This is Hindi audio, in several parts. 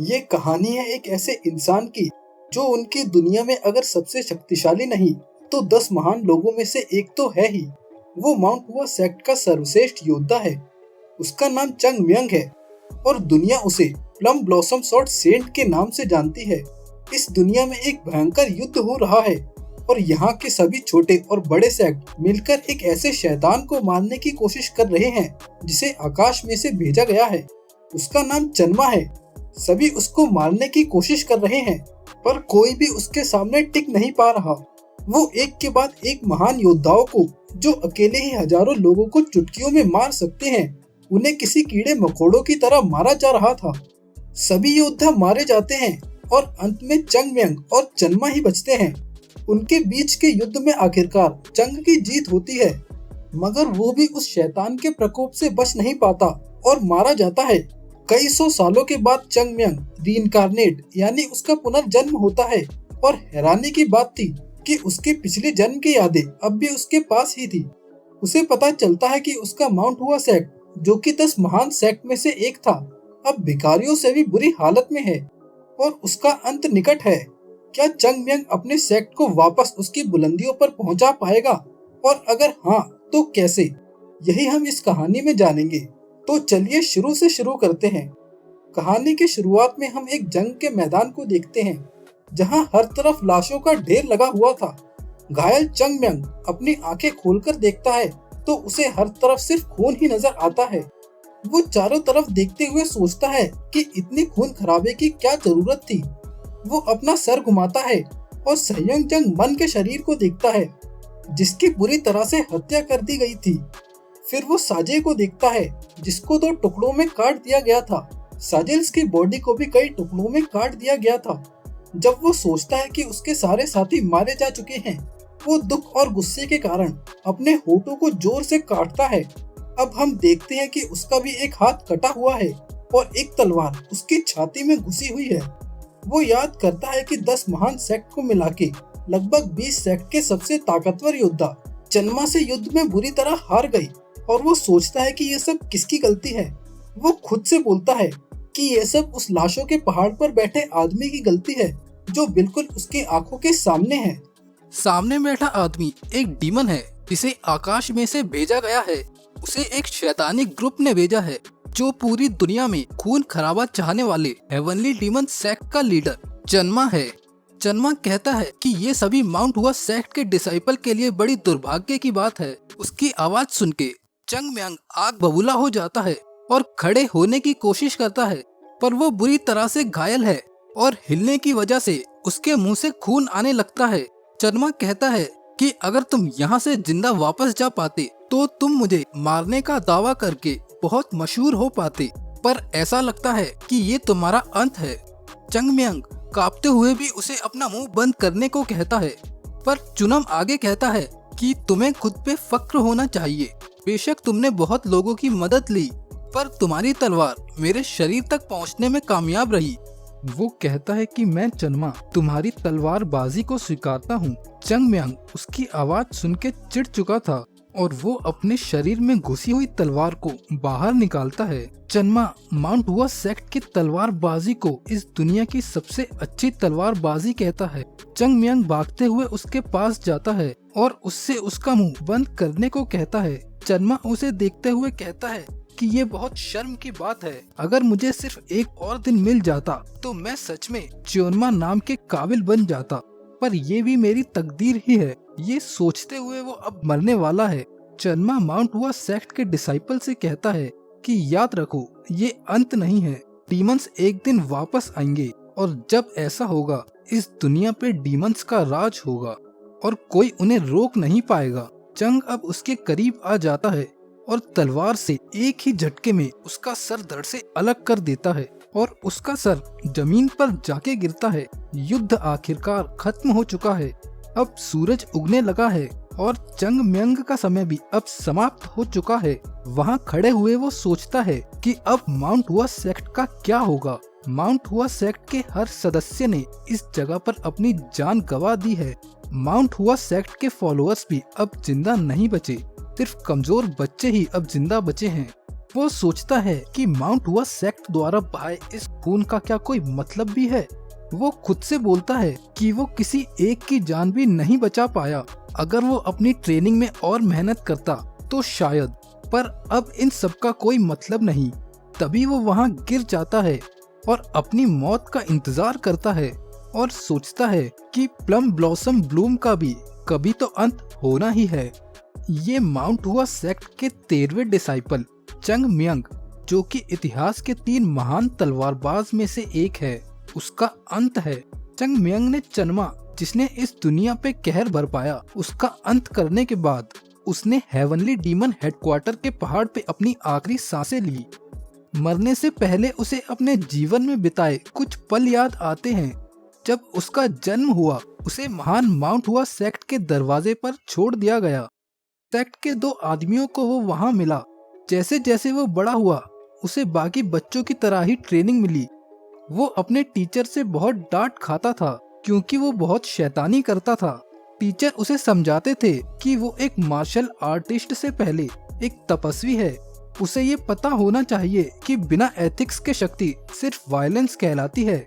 ये कहानी है एक ऐसे इंसान की जो उनकी दुनिया में अगर सबसे शक्तिशाली नहीं तो 10 महान लोगों में से एक तो है ही। वो माउंट हुआ सेक्ट का सर्वश्रेष्ठ योद्धा है। उसका नाम चंग म्यंग है और दुनिया उसे प्लम ब्लॉसम सॉर्ड सेंट के नाम से जानती है। इस दुनिया में एक भयंकर युद्ध हो रहा है और यहाँ के सभी छोटे और बड़े सेक्ट मिलकर एक ऐसे शैतान को मारने की कोशिश कर रहे हैं जिसे आकाश में से भेजा गया है। उसका नाम चन्मा है। सभी उसको मारने की कोशिश कर रहे हैं पर कोई भी उसके सामने टिक नहीं पा रहा। वो एक के बाद एक महान योद्धाओं को जो अकेले ही हजारों लोगों को चुटकियों में मार सकते हैं, उन्हें किसी कीड़े मकोड़ों की तरह मारा जा रहा था। सभी योद्धा मारे जाते हैं और अंत में चंग म्यंग और चन्मा ही बचते हैं। उनके बीच के युद्ध में आखिरकार चंग की जीत होती है, मगर वो भी उस शैतान के प्रकोप से बच नहीं पाता और मारा जाता है। कई सौ सालों के बाद चंग म्यंग रीइंकार्नेट यानी उसका पुनर्जन्म होता है और हैरानी की बात थी कि उसके पिछले जन्म की यादें अब भी उसके पास ही थी। उसे पता चलता है कि उसका माउंट हुआ सेक्ट, जो कि 10 महान सेक्ट में से एक था, अब भिखारियों से भी बुरी हालत में है और उसका अंत निकट है। क्या चंग म्यंग अपने सेक्ट को वापस उसकी बुलंदियों पर पहुंचा पाएगा, और अगर हाँ तो कैसे? यही हम इस कहानी में जानेंगे। तो चलिए शुरू से शुरू करते हैं। कहानी की शुरुआत में हम एक जंग के मैदान को देखते हैं जहां हर तरफ लाशों का ढेर लगा हुआ था। घायल चंग म्यंग अपनी आंखें खोलकर देखता है तो उसे हर तरफ सिर्फ खून ही नजर आता है। वो चारों तरफ देखते हुए सोचता है कि इतनी खून खराबे की क्या जरूरत थी। वो अपना सर घुमाता है और सहयोंग जंग मन के शरीर को देखता है जिसकी बुरी तरह से हत्या कर दी गई थी। फिर वो साजे को देखता है जिसको 2 टुकड़ों में काट दिया गया था। साजिल्स की बॉडी को भी कई टुकड़ों में काट दिया गया था। जब वो सोचता है कि उसके सारे साथी मारे जा चुके हैं, वो दुख और गुस्से के कारण अपने होठों को जोर से काटता है। अब हम देखते हैं कि उसका भी एक हाथ कटा हुआ है और एक तलवार उसकी छाती में घुसी हुई है। वो याद करता है कि 10 महान सेक्ट को मिला के लगभग 20 सेक्ट के सबसे ताकतवर योद्धा चन्मा से युद्ध में बुरी तरह हार गए और वो सोचता है कि ये सब किसकी गलती है। वो खुद से बोलता है कि ये सब उस लाशों के पहाड़ पर बैठे आदमी की गलती है जो बिल्कुल उसकी आंखों के सामने है। सामने बैठा आदमी एक डीमन है जिसे आकाश में से भेजा गया है। उसे एक शैतानी ग्रुप ने भेजा है जो पूरी दुनिया में खून खराबा चाहने वाले हेवनली डीमन सेक्ट का लीडर चन्मा है। चन्मा कहता है कि ये सभी माउंट हुआ सेक्ट के डिसाइपल के लिए बड़ी दुर्भाग्य की बात है। उसकी आवाज सुन के चंग म्यंग आग बबूला हो जाता है और खड़े होने की कोशिश करता है, पर वो बुरी तरह से घायल है और हिलने की वजह से उसके मुंह से खून आने लगता है। चन्मा कहता है कि अगर तुम यहाँ से जिंदा वापस जा पाते तो तुम मुझे मारने का दावा करके बहुत मशहूर हो पाते, पर ऐसा लगता है कि ये तुम्हारा अंत है। चंग म्यंग कांपते हुए भी उसे अपना मुंह बंद करने को कहता है, पर चुनम आगे कहता है कि तुम्हें खुद पे फक्र होना चाहिए। बेशक तुमने बहुत लोगों की मदद ली, पर तुम्हारी तलवार मेरे शरीर तक पहुंचने में कामयाब रही। वो कहता है कि मैं चन्मा तुम्हारी तलवारबाजी को स्वीकारता हूँ। चंग म्यंग उसकी आवाज सुन के चिढ़ चुका था और वो अपने शरीर में घुसी हुई तलवार को बाहर निकालता है। चन्मा माउंट हुआ सेक्ट की तलवारबाजी को इस दुनिया की सबसे अच्छी तलवारबाजी कहता है। चंग म्यंग भागते हुए उसके पास जाता है और उससे उसका मुंह बंद करने को कहता है। चन्मा उसे देखते हुए कहता है कि ये बहुत शर्म की बात है। अगर मुझे सिर्फ एक और दिन मिल जाता तो मैं सच में च्योनमा नाम के काबिल बन जाता, पर ये भी मेरी तकदीर ही है। ये सोचते हुए वो अब मरने वाला है। चन्मा माउंट हुआ सेक्ट के डिसाइपल से कहता है कि याद रखो, ये अंत नहीं है। डीमंस एक दिन वापस आएंगे और जब ऐसा होगा इस दुनिया पे डीमंस का राज होगा और कोई उन्हें रोक नहीं पाएगा। चंग अब उसके करीब आ जाता है और तलवार से एक ही झटके में उसका सर धड़ से अलग कर देता है और उसका सर जमीन पर जाके गिरता है। युद्ध आखिरकार खत्म हो चुका है। अब सूरज उगने लगा है और चंग म्यंग का समय भी अब समाप्त हो चुका है। वहाँ खड़े हुए वो सोचता है कि अब माउंट हुआ सेक्ट का क्या होगा। माउंट हुआ सेक्ट के हर सदस्य ने इस जगह पर अपनी जान गंवा दी है। माउंट हुआ सेक्ट के फॉलोअर्स भी अब जिंदा नहीं बचे, सिर्फ कमजोर बच्चे ही अब जिंदा बचे हैं। वो सोचता है कि माउंट हुआ सेक्ट द्वारा बहाए इस खून का क्या कोई मतलब भी है। वो खुद से बोलता है कि वो किसी एक की जान भी नहीं बचा पाया। अगर वो अपनी ट्रेनिंग में और मेहनत करता तो शायद, पर अब इन सब का कोई मतलब नहीं। तभी वो वहाँ गिर जाता है और अपनी मौत का इंतजार करता है और सोचता है कि प्लम ब्लॉसम ब्लूम का भी कभी तो अंत होना ही है। ये माउंट हुआ सेक्ट के 13वें डिसाइपल चंग मियंग, जो कि इतिहास के 3 महान तलवारबाज में से एक है, उसका अंत है। चंग मियंग ने चनमा, जिसने इस दुनिया पे कहर बरपाया, उसका अंत करने के बाद उसने हेवनली डीमन हेडक्वार्टर के पहाड़ पे अपनी आखिरी सांसें ली। मरने से पहले उसे अपने जीवन में बिताए कुछ पल याद आते हैं। जब उसका जन्म हुआ, उसे महान माउंट हुआ सेक्ट के दरवाजे पर छोड़ दिया गया। सेक्ट के 2 आदमियों को वो वहाँ मिला। जैसे जैसे वो बड़ा हुआ, उसे बाकी बच्चों की तरह ही ट्रेनिंग मिली। वो अपने टीचर से बहुत डांट खाता था क्योंकि वो बहुत शैतानी करता था। टीचर उसे समझाते थे कि वो एक मार्शल आर्टिस्ट से पहले एक तपस्वी है। उसे ये पता होना चाहिए कि बिना एथिक्स के शक्ति सिर्फ वायलेंस कहलाती है।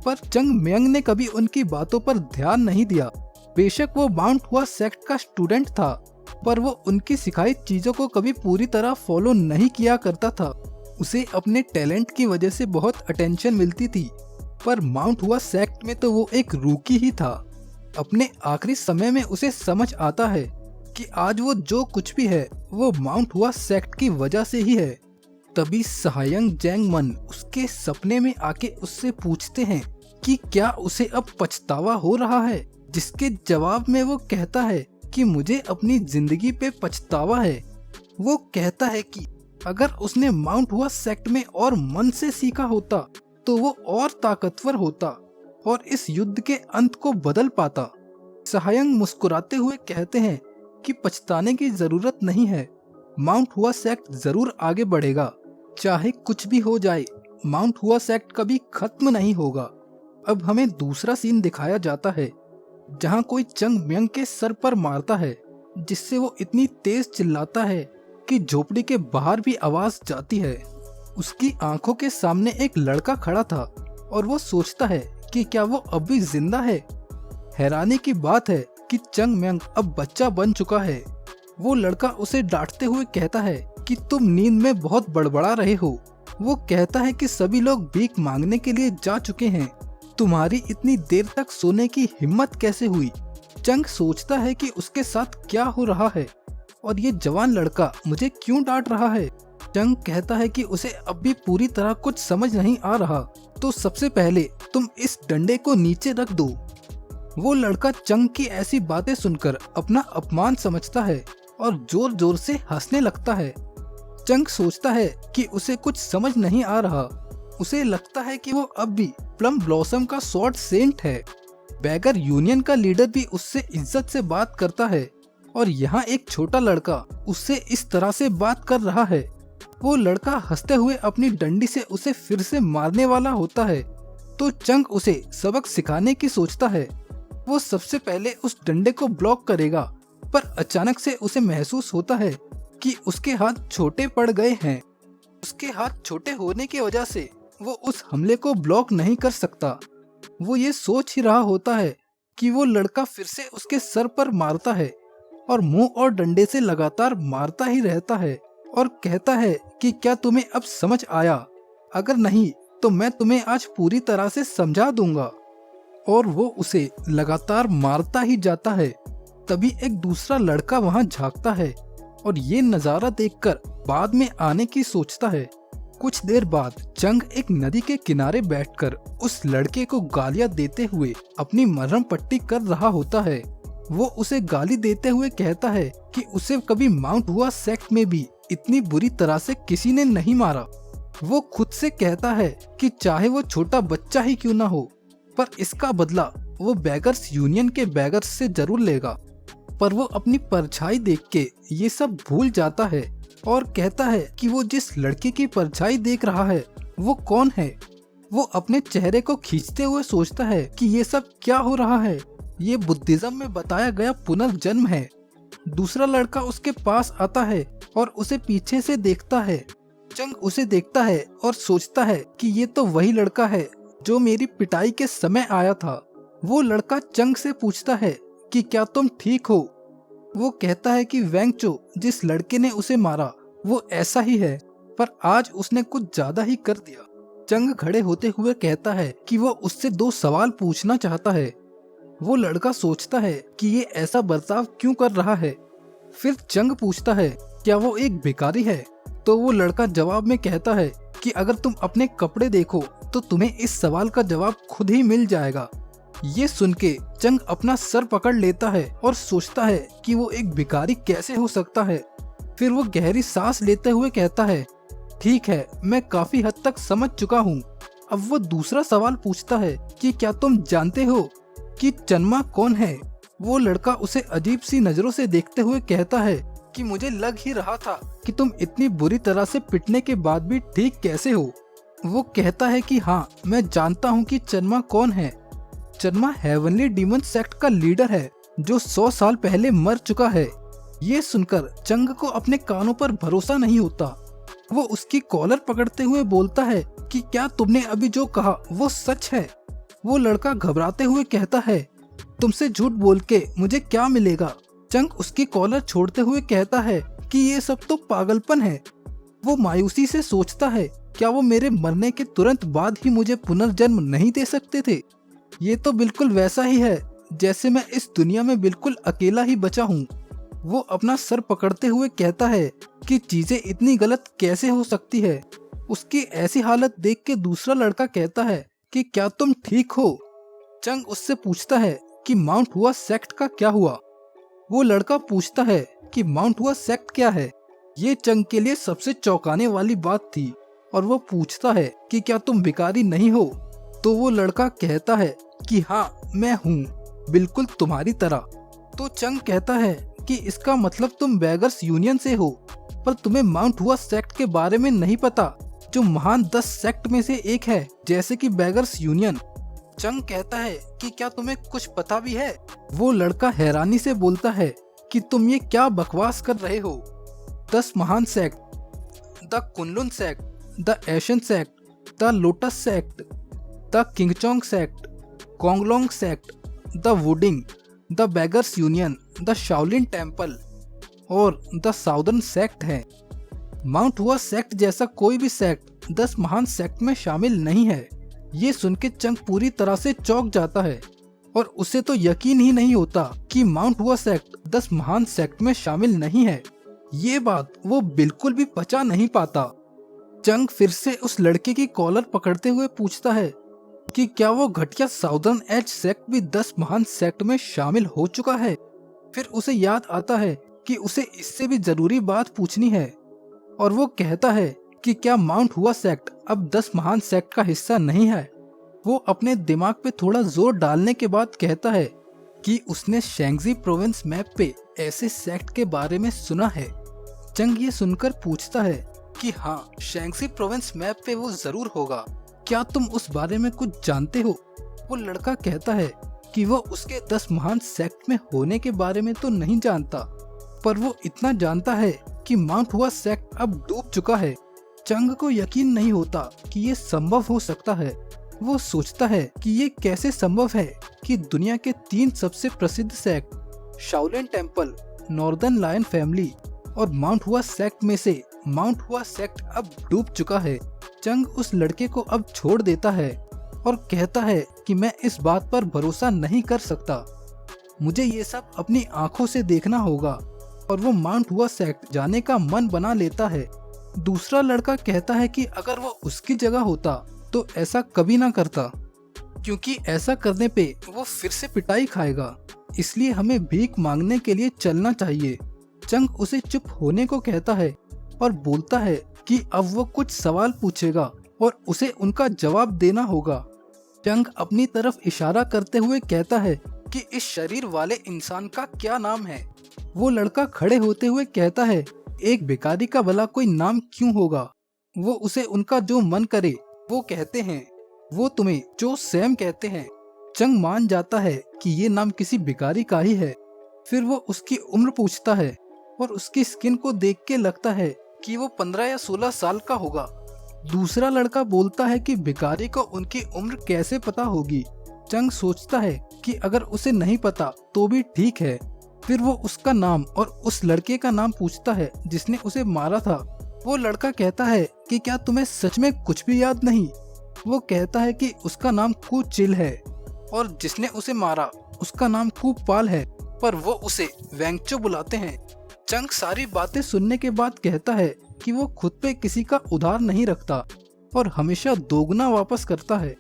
पर चंग मियंग ने कभी उनकी बातों पर ध्यान नहीं दिया। बेशक वो माउंट हुआ सेक्ट का स्टूडेंट था, पर वो उनकी सिखाई चीजों को कभी पूरी तरह फॉलो नहीं किया करता था। उसे अपने टैलेंट की वजह से बहुत अटेंशन मिलती थी, पर माउंट हुआ सेक्ट में तो वो एक रूकी ही था। अपने आखिरी समय में उसे समझ आता है कि आज वो जो कुछ भी है वो माउंट हुआ सेक्ट की वजह से ही है। तभी सहायंग जैंग मन उसके सपने में आके उससे पूछते हैं कि क्या उसे अब पछतावा हो रहा है, जिसके जवाब में वो कहता है कि मुझे अपनी जिंदगी पे पछतावा है। वो कहता है कि अगर उसने माउंट हुआ सेक्ट में और मन से सीखा होता तो वो और ताकतवर होता और इस युद्ध के अंत को बदल पाता। सहायंग मुस्कुराते हुए कहते हैं कि पछताने की जरूरत नहीं है, माउंट हुआ सेक्ट जरूर आगे बढ़ेगा। चाहे कुछ भी हो जाए, माउंट हुआ सेक्ट कभी खत्म नहीं होगा। अब हमें दूसरा सीन दिखाया जाता है जहां कोई चंग मियंग के सर पर मारता है, जिससे वो इतनी तेज चिल्लाता है कि झोपड़ी के बाहर भी आवाज जाती है। उसकी आंखों के सामने एक लड़का खड़ा था और वो सोचता है कि क्या वो अब भी जिंदा है। हैरानी की बात है कि चंग मियंग अब बच्चा बन चुका है। वो लड़का उसे डांटते हुए कहता है कि तुम नींद में बहुत बड़बड़ा रहे हो। वो कहता है कि सभी लोग भीख मांगने के लिए जा चुके हैं, तुम्हारी इतनी देर तक सोने की हिम्मत कैसे हुई। चंग सोचता है कि उसके साथ क्या हो रहा है और ये जवान लड़का मुझे क्यों डांट रहा है। चंग कहता है कि उसे अब भी पूरी तरह कुछ समझ नहीं आ रहा, तो सबसे पहले तुम इस डंडे को नीचे रख दो। वो लड़का चंग की ऐसी बातें सुनकर अपना अपमान समझता है और जोर जोर से हंसने लगता है। चंग सोचता है कि उसे कुछ समझ नहीं आ रहा। उसे लगता है कि वो अब भी प्लम ब्लॉसम का स्वॉर्ड सेंट है। बैगर यूनियन का लीडर भी उससे इज्जत से बात करता है और यहाँ एक छोटा लड़का उससे इस तरह से बात कर रहा है। वो लड़का हंसते हुए अपनी डंडी से उसे फिर से मारने वाला होता है, तो चंग उसे सबक सिखाने की सोचता है। वो सबसे पहले उस डंडे को ब्लॉक करेगा, पर अचानक से उसे महसूस होता है कि उसके हाथ छोटे पड़ गए हैं। उसके हाथ छोटे होने की वजह से वो उस हमले को ब्लॉक नहीं कर सकता। वो ये सोच ही रहा होता है कि वो लड़का फिर से उसके सर पर मारता है और मुंह और डंडे से लगातार मारता ही रहता है और कहता है कि क्या तुम्हें अब समझ आया? अगर नहीं तो मैं तुम्हें आज पूरी तरह से समझा दूंगा। और वो उसे लगातार मारता ही जाता है। तभी एक दूसरा लड़का वहाँ झांकता है और ये नज़ारा देखकर बाद में आने की सोचता है। कुछ देर बाद चंग एक नदी के किनारे बैठकर उस लड़के को गालियां देते हुए अपनी मरहम पट्टी कर रहा होता है। वो उसे गाली देते हुए कहता है कि उसे कभी माउंट हुआ सेक्ट में भी इतनी बुरी तरह से किसी ने नहीं मारा। वो खुद से कहता है कि चाहे वो छोटा बच्चा ही क्यों ना हो, पर इसका बदला वो बैगर्स यूनियन के बैगर्स से जरूर लेगा। पर वो अपनी परछाई देख के ये सब भूल जाता है और कहता है कि वो जिस लड़के की परछाई देख रहा है वो कौन है। वो अपने चेहरे को खींचते हुए सोचता है कि ये सब क्या हो रहा है। ये बुद्धिज्म में बताया गया पुनर्जन्म है। दूसरा लड़का उसके पास आता है और उसे पीछे से देखता है। चंग उसे देखता है और सोचता है कि ये तो वही लड़का है जो मेरी पिटाई के समय आया था। वो लड़का चंग से पूछता है कि क्या तुम ठीक हो। वो कहता है कि वेंगचो, जिस लड़के ने उसे मारा वो ऐसा ही है, पर आज उसने कुछ ज्यादा ही कर दिया। चंग खड़े होते हुए कहता है कि वो उससे 2 सवाल पूछना चाहता है। वो लड़का सोचता है कि ये ऐसा बर्ताव क्यों कर रहा है। फिर चंग पूछता है क्या वो एक भिखारी है। तो वो लड़का जवाब में कहता है कि अगर तुम अपने कपड़े देखो तो तुम्हें इस सवाल का जवाब खुद ही मिल जाएगा। ये सुन के चंग अपना सर पकड़ लेता है और सोचता है कि वो एक भिखारी कैसे हो सकता है। फिर वो गहरी सांस लेते हुए कहता है ठीक है, मैं काफी हद तक समझ चुका हूँ। अब वो दूसरा सवाल पूछता है कि क्या तुम जानते हो कि चन्मा कौन है। वो लड़का उसे अजीब सी नजरों से देखते हुए कहता है कि मुझे लग ही रहा था कि तुम इतनी बुरी तरह से पिटने के बाद भी ठीक कैसे हो। वो कहता है कि हाँ, मैं जानता हूँ कि चन्मा कौन है। चन्मा हेवनली डीमन सेक्ट का लीडर है जो 100 साल पहले मर चुका है। ये सुनकर चंग को अपने कानों पर भरोसा नहीं होता। वो उसकी कॉलर पकड़ते हुए बोलता है कि क्या तुमने अभी जो कहा वो सच है। वो लड़का घबराते हुए कहता है तुमसे झूठ बोल के मुझे क्या मिलेगा। चंग उसकी कॉलर छोड़ते हुए कहता है कि ये सब तो पागलपन है। वो मायूसी से सोचता है क्या वो मेरे मरने के तुरंत बाद ही मुझे पुनर्जन्म नहीं दे सकते थे। ये तो बिल्कुल वैसा ही है जैसे मैं इस दुनिया में बिल्कुल अकेला ही बचा हूँ। वो अपना सर पकड़ते हुए कहता है कि चीजें इतनी गलत कैसे हो सकती है। उसकी ऐसी हालत देख के दूसरा लड़का कहता है कि क्या तुम ठीक हो। चंग उससे पूछता है कि माउंट हुआ सेक्ट का क्या हुआ। वो लड़का पूछता है कि माउंट हुआ सेक्ट क्या है। ये चंग के लिए सबसे चौंकाने वाली बात थी और वो पूछता है कि क्या तुम भिखारी नहीं हो। तो वो लड़का कहता है कि हाँ, मैं हूँ, बिल्कुल तुम्हारी तरह। तो चंग कहता है कि इसका मतलब तुम बेगर्स यूनियन से हो, पर तुम्हें माउंट हुआ सेक्ट के बारे में नहीं पता, जो महान 10 सेक्ट में से एक है, जैसे कि बेगर्स यूनियन। चंग कहता है कि क्या तुम्हें कुछ पता भी है। वो लड़का हैरानी से बोलता है कि तुम ये क्या बकवास कर रहे हो। 10 महान sect, the Kunlun sect, the Asian sect, the lotus sect, the Qingcheng sect, Konglong sect, the Wudang, the beggars union, the Shaolin temple और द साउदर्न सेक्ट है। माउंट हुआ सेक्ट जैसा कोई भी सेक्ट 10 महान सेक्ट में शामिल नहीं है। ये सुन के चंग पूरी तरह से चौंक जाता है और उसे तो यकीन ही नहीं होता कि माउंट हुआ सेक्ट 10 महान सेक्ट में शामिल नहीं है। ये बात वो बिल्कुल भी पचा नहीं पाता। चंग फिर से उस लड़के की कॉलर पकड़ते हुए पूछता है कि क्या वो घटिया साउदर्न एज सेक्ट भी 10 महान सेक्ट में शामिल हो चुका है। फिर उसे याद आता है कि उसे इससे भी जरूरी बात पूछनी है और वो कहता है कि क्या माउंट हुआ सेक्ट अब 10 महान सेक्ट का हिस्सा नहीं है। वो अपने दिमाग पे थोड़ा जोर डालने के बाद कहता है कि उसने शेंगजी प्रोविंस मैप पे ऐसे सेक्ट के बारे में सुना है। चंग ये सुनकर पूछता है कि हाँ, शेंगजी प्रोविंस मैप पे वो जरूर होगा, क्या तुम उस बारे में कुछ जानते हो। वो लड़का कहता है कि वो उसके 10 महान सेक्ट में होने के बारे में तो नहीं जानता, पर वो इतना जानता है कि माउंट हुआ सेक्ट अब डूब चुका है। चंग को यकीन नहीं होता कि ये संभव हो सकता है। वो सोचता है कि ये कैसे संभव है कि दुनिया के 3 सबसे प्रसिद्ध sect Shaolin temple, northern lion family और माउंट हुआ सेक्ट में से माउंट हुआ सेक्ट अब डूब चुका है। चंग उस लड़के को अब छोड़ देता है और कहता है कि मैं इस बात पर भरोसा नहीं कर सकता, मुझे ये सब अपनी आंखों से देखना होगा। और वो माउंट हुआ सेक्ट जाने का मन बना लेता है। दूसरा लड़का कहता है कि अगर वो उसकी जगह होता तो ऐसा कभी ना करता, क्योंकि ऐसा करने पे वो फिर से पिटाई खाएगा, इसलिए हमें भीख मांगने के लिए चलना चाहिए। चंग उसे चुप होने को कहता है और बोलता है कि अब वो कुछ सवाल पूछेगा और उसे उनका जवाब देना होगा। चंग अपनी तरफ इशारा करते हुए कहता है कि इस शरीर वाले इंसान का क्या नाम है। वो लड़का खड़े होते हुए कहता है एक भिखारी का भला कोई नाम क्यों होगा, वो उसे उनका जो मन करे वो कहते हैं, वो तुम्हें जो सैम कहते हैं। चंग मान जाता है कि ये नाम किसी भिखारी का ही है। फिर वो उसकी उम्र पूछता है और उसकी स्किन को देख के लगता है कि वो 15 या 16 साल का होगा। दूसरा लड़का बोलता है कि भिखारी को उनकी उम्र कैसे पता होगी। चंग सोचता है कि अगर उसे नहीं पता तो भी ठीक है। फिर वो उसका नाम और उस लड़के का नाम पूछता है जिसने उसे मारा था। वो लड़का कहता है कि क्या तुम्हें सच में कुछ भी याद नहीं? वो कहता है कि उसका नाम कू चिल है और जिसने उसे मारा उसका नाम कू पाल है, पर वो उसे वेंगचो बुलाते हैं। चंग सारी बातें सुनने के बाद कहता है कि वो खुद पे किसी का उधार नहीं रखता और हमेशा दोगुना वापस करता है।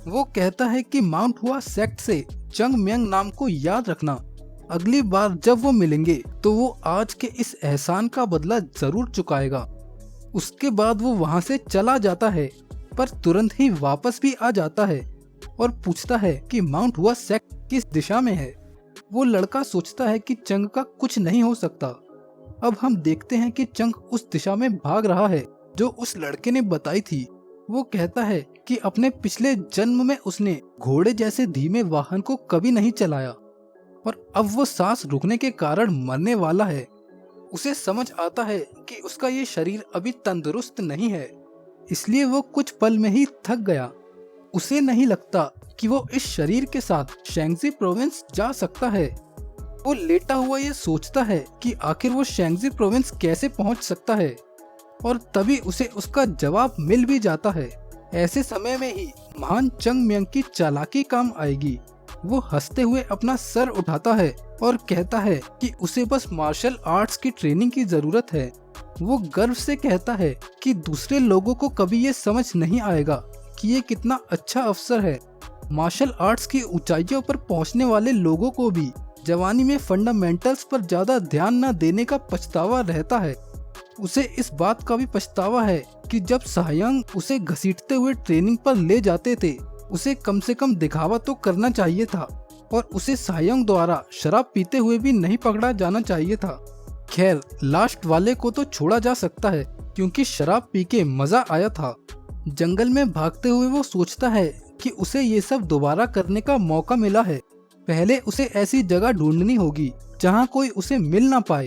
वो कहता है कि माउंट हुआ सेक्ट से चंग म्यंग नाम को याद रखना। अगली बार जब वो मिलेंगे तो वो आज के इस एहसान का बदला जरूर चुकाएगा। उसके बाद वो वहाँ से चला जाता है, पर तुरंत ही वापस भी आ जाता है और पूछता है कि माउंट हुआ सेक्ट किस दिशा में है। वो लड़का सोचता है कि चंग का कुछ नहीं हो सकता। अब हम देखते हैं कि चंग उस दिशा में भाग रहा है जो उस लड़के ने बताई थी। वो कहता है कि अपने पिछले जन्म में उसने घोड़े जैसे धीमे वाहन को कभी नहीं चलाया और अब वो सांस रुकने के कारण मरने वाला है। उसे समझ आता है कि उसका ये शरीर अभी तंदुरुस्त नहीं है, इसलिए वो कुछ पल में ही थक गया। उसे नहीं लगता कि वो इस शरीर के साथ शेंगजी प्रोविंस जा सकता है। वो लेटा हुआ ये सोचता है कि आखिर वो शेंगजी प्रोविंस कैसे पहुंच सकता है, और तभी उसे उसका जवाब मिल भी जाता है। ऐसे समय में ही महान चंग म्यंग की चालाकी काम आएगी। वो हंसते हुए अपना सर उठाता है और कहता है कि उसे बस मार्शल आर्ट्स की ट्रेनिंग की जरूरत है। वो गर्व से कहता है कि दूसरे लोगों को कभी ये समझ नहीं आएगा कि ये कितना अच्छा अवसर है। मार्शल आर्ट्स की ऊंचाइयों पर पहुंचने वाले लोगों को भी जवानी में फंडामेंटल्स पर ज्यादा ध्यान न देने का पछतावा रहता है। उसे इस बात का भी पछतावा है कि जब सायांग उसे घसीटते हुए ट्रेनिंग पर ले जाते थे, उसे कम से कम दिखावा तो करना चाहिए था और उसे सायांग द्वारा शराब पीते हुए भी नहीं पकड़ा जाना चाहिए था। खैर, लास्ट वाले को तो छोड़ा जा सकता है क्योंकि शराब पी के मजा आया था। जंगल में भागते हुए वो सोचता है कि उसे ये सब दोबारा करने का मौका मिला है। पहले उसे ऐसी जगह ढूंढनी होगी जहाँ कोई उसे मिल ना पाए।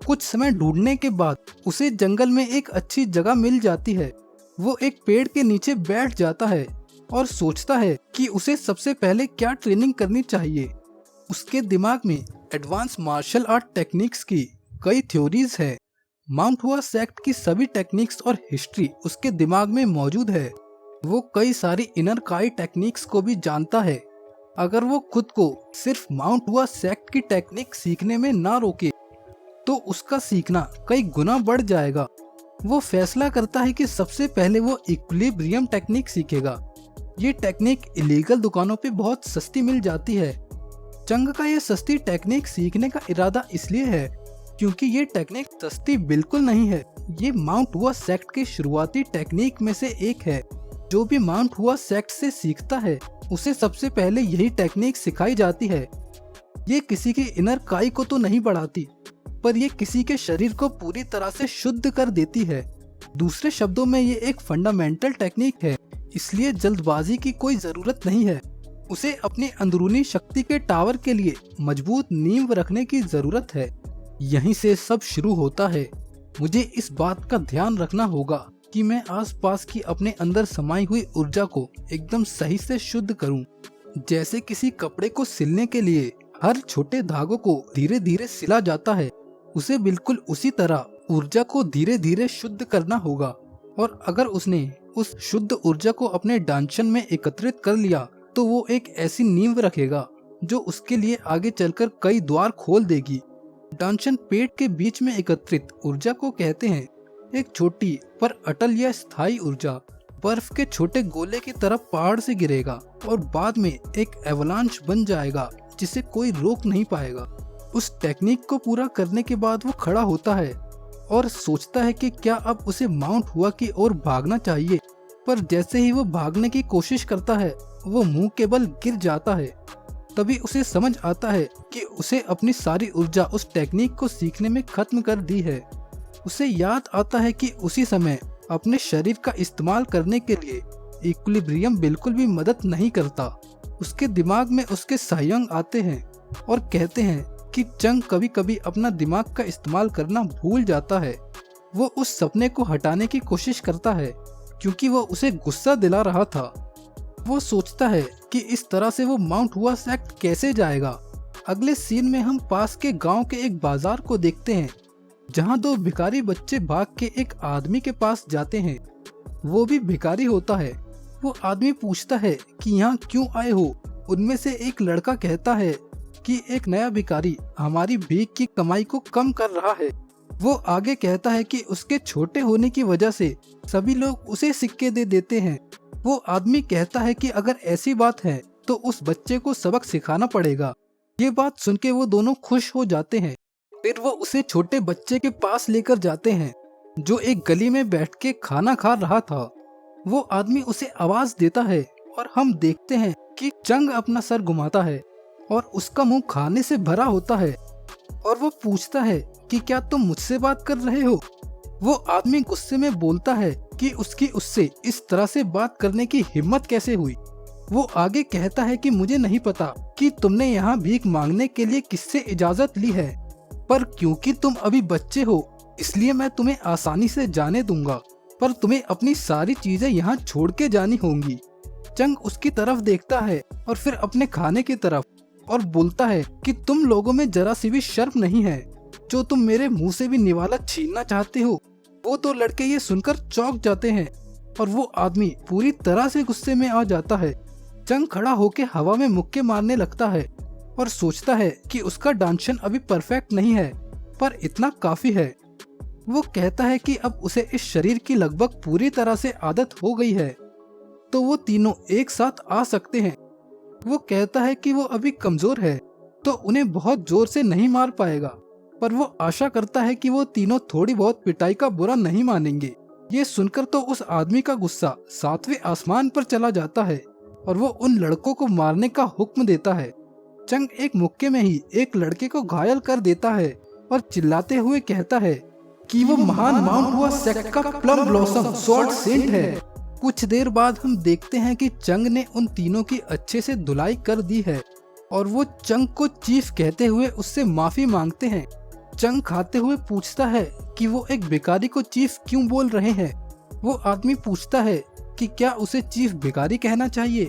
कुछ समय ढूंढने के बाद उसे जंगल में एक अच्छी जगह मिल जाती है। वो एक पेड़ के नीचे बैठ जाता है और सोचता है कि उसे सबसे पहले क्या ट्रेनिंग करनी चाहिए। उसके दिमाग में एडवांस मार्शल आर्ट टेक्निक्स की कई थ्योरीज है। माउंट हुआ सेक्ट की सभी टेक्निक्स और हिस्ट्री उसके दिमाग में मौजूद है। वो कई सारी इनर काई टेक्निक्स को भी जानता है। अगर वो खुद को सिर्फ माउंट हुआ सेक्ट की टेक्निक सीखने में ना रोके तो उसका सीखना कई गुना बढ़ जाएगा। वो फैसला करता है कि सबसे पहले वो इक्विलिब्रियम टेक्निक सीखेगा। ये टेक्निक इलीगल दुकानों पे बहुत सस्ती मिल जाती है। चंग का ये सस्ती टेक्निक सीखने का इरादा इसलिए है क्योंकि ये टेक्निक सस्ती बिल्कुल नहीं है। ये माउंट हुआ सेक्ट के शुरुआती टेक्निक में से एक है। जो भी माउंट हुआ सेक्ट से सीखता है उसे सबसे पहले यही टेक्निक सिखाई जाती है। ये किसी की इनर काई को तो नहीं बढ़ाती, पर ये किसी के शरीर को पूरी तरह से शुद्ध कर देती है। दूसरे शब्दों में ये एक फंडामेंटल टेक्निक है, इसलिए जल्दबाजी की कोई जरूरत नहीं है। उसे अपनी अंदरूनी शक्ति के टावर के लिए मजबूत नींव रखने की जरूरत है। यहीं से सब शुरू होता है। मुझे इस बात का ध्यान रखना होगा कि मैं आसपास की अपने अंदर समाई हुई ऊर्जा को एकदम सही से शुद्ध करूं। जैसे किसी कपड़े को सिलने के लिए हर छोटे धागों को धीरे धीरे सिला जाता है, उसे बिल्कुल उसी तरह ऊर्जा को धीरे धीरे शुद्ध करना होगा। और अगर उसने उस शुद्ध ऊर्जा को अपने डांशन में एकत्रित कर लिया तो वो एक ऐसी नींव रखेगा जो उसके लिए आगे चलकर कई द्वार खोल देगी। डांशन पेट के बीच में एकत्रित ऊर्जा को कहते हैं। एक छोटी पर अटल या स्थायी ऊर्जा बर्फ के छोटे गोले की तरफ पहाड़ से गिरेगा और बाद में एक एवलांच बन जाएगा जिसे कोई रोक नहीं पाएगा। उस टेक्निक को पूरा करने के बाद वो खड़ा होता है और सोचता है कि क्या अब उसे माउंट हुआ की ओर भागना चाहिए, पर जैसे ही वो भागने की कोशिश करता है वो मुंह के बल गिर जाता है। तभी उसे समझ आता है कि उसे अपनी सारी ऊर्जा उस टेक्निक को सीखने में खत्म कर दी है। उसे याद आता है कि उसी समय अपने शरीर का इस्तेमाल करने के लिए इक्विलिब्रियम बिल्कुल भी मदद नहीं करता। उसके दिमाग में उसके सायांग आते हैं और कहते हैं कि चंग कभी कभी अपना दिमाग का इस्तेमाल करना भूल जाता है। वो उस सपने को हटाने की कोशिश करता है क्योंकि वो उसे गुस्सा दिला रहा था। वो सोचता है कि इस तरह से वो माउंट हुआ सेक्ट कैसे जाएगा। अगले सीन में हम पास के गांव के एक बाजार को देखते हैं जहां दो भिखारी बच्चे भाग के एक आदमी के पास जाते हैं। वो भी भिखारी होता है। वो आदमी पूछता है कि यहाँ क्यों आए हो। उनमें से एक लड़का कहता है कि एक नया भिखारी हमारी भीख की कमाई को कम कर रहा है। वो आगे कहता है कि उसके छोटे होने की वजह से सभी लोग उसे सिक्के दे देते हैं। वो आदमी कहता है कि अगर ऐसी बात है तो उस बच्चे को सबक सिखाना पड़ेगा। ये बात सुन के वो दोनों खुश हो जाते हैं। फिर वो उसे छोटे बच्चे के पास लेकर जाते हैं जो एक गली में बैठ के खाना खा रहा था। वो आदमी उसे आवाज देता है और हम देखते हैं कि चंग अपना सर घुमाता है और उसका मुंह खाने से भरा होता है और वो पूछता है कि क्या तुम मुझसे बात कर रहे हो। वो आदमी गुस्से में बोलता है कि उसकी उससे इस तरह से बात करने की हिम्मत कैसे हुई। वो आगे कहता है कि मुझे नहीं पता कि तुमने यहाँ भीख मांगने के लिए किससे इजाजत ली है, पर क्योंकि तुम अभी बच्चे हो इसलिए मैं तुम्हें आसानी से जाने दूंगा, पर तुम्हें अपनी सारी चीजें यहाँ छोड़ के जानी होंगी। चंग उसकी तरफ देखता है और फिर अपने खाने की तरफ और बोलता है कि तुम लोगों में जरा सी भी शर्म नहीं है जो तुम मेरे मुंह से भी निवाला छीनना चाहते हो। वो दो लड़के ये सुनकर चौंक जाते हैं और वो आदमी पूरी तरह से गुस्से में आ जाता है। चंग खड़ा होके हवा में मुक्के मारने लगता है और सोचता है कि उसका डांशन अभी परफेक्ट नहीं है पर इतना काफी है। वो कहता है कि अब उसे इस शरीर की लगभग पूरी तरह से आदत हो गई है तो वो तीनों एक साथ आ सकते हैं। वो कहता है कि वो अभी कमजोर है तो उन्हें बहुत जोर से नहीं मार पाएगा, पर वो आशा करता है कि वो तीनों थोड़ी बहुत पिटाई का बुरा नहीं मानेंगे। ये सुनकर तो उस आदमी का गुस्सा 7वें आसमान पर चला जाता है और वो उन लड़कों को मारने का हुक्म देता है। चंग एक मुक्के में ही एक लड़के को घायल कर देता है और चिल्लाते हुए कहता है कि वो महान माउंट हुआ सेक्ट का प्लम ब्लॉसम स्वॉर्ड सेंट है। कुछ देर बाद हम देखते हैं कि चंग ने उन तीनों की अच्छे से धुलाई कर दी है और वो चंग को चीफ कहते हुए उससे माफी मांगते हैं। चंग खाते हुए पूछता है कि वो एक भिखारी को चीफ क्यों बोल रहे हैं। वो आदमी पूछता है कि क्या उसे चीफ भिखारी कहना चाहिए,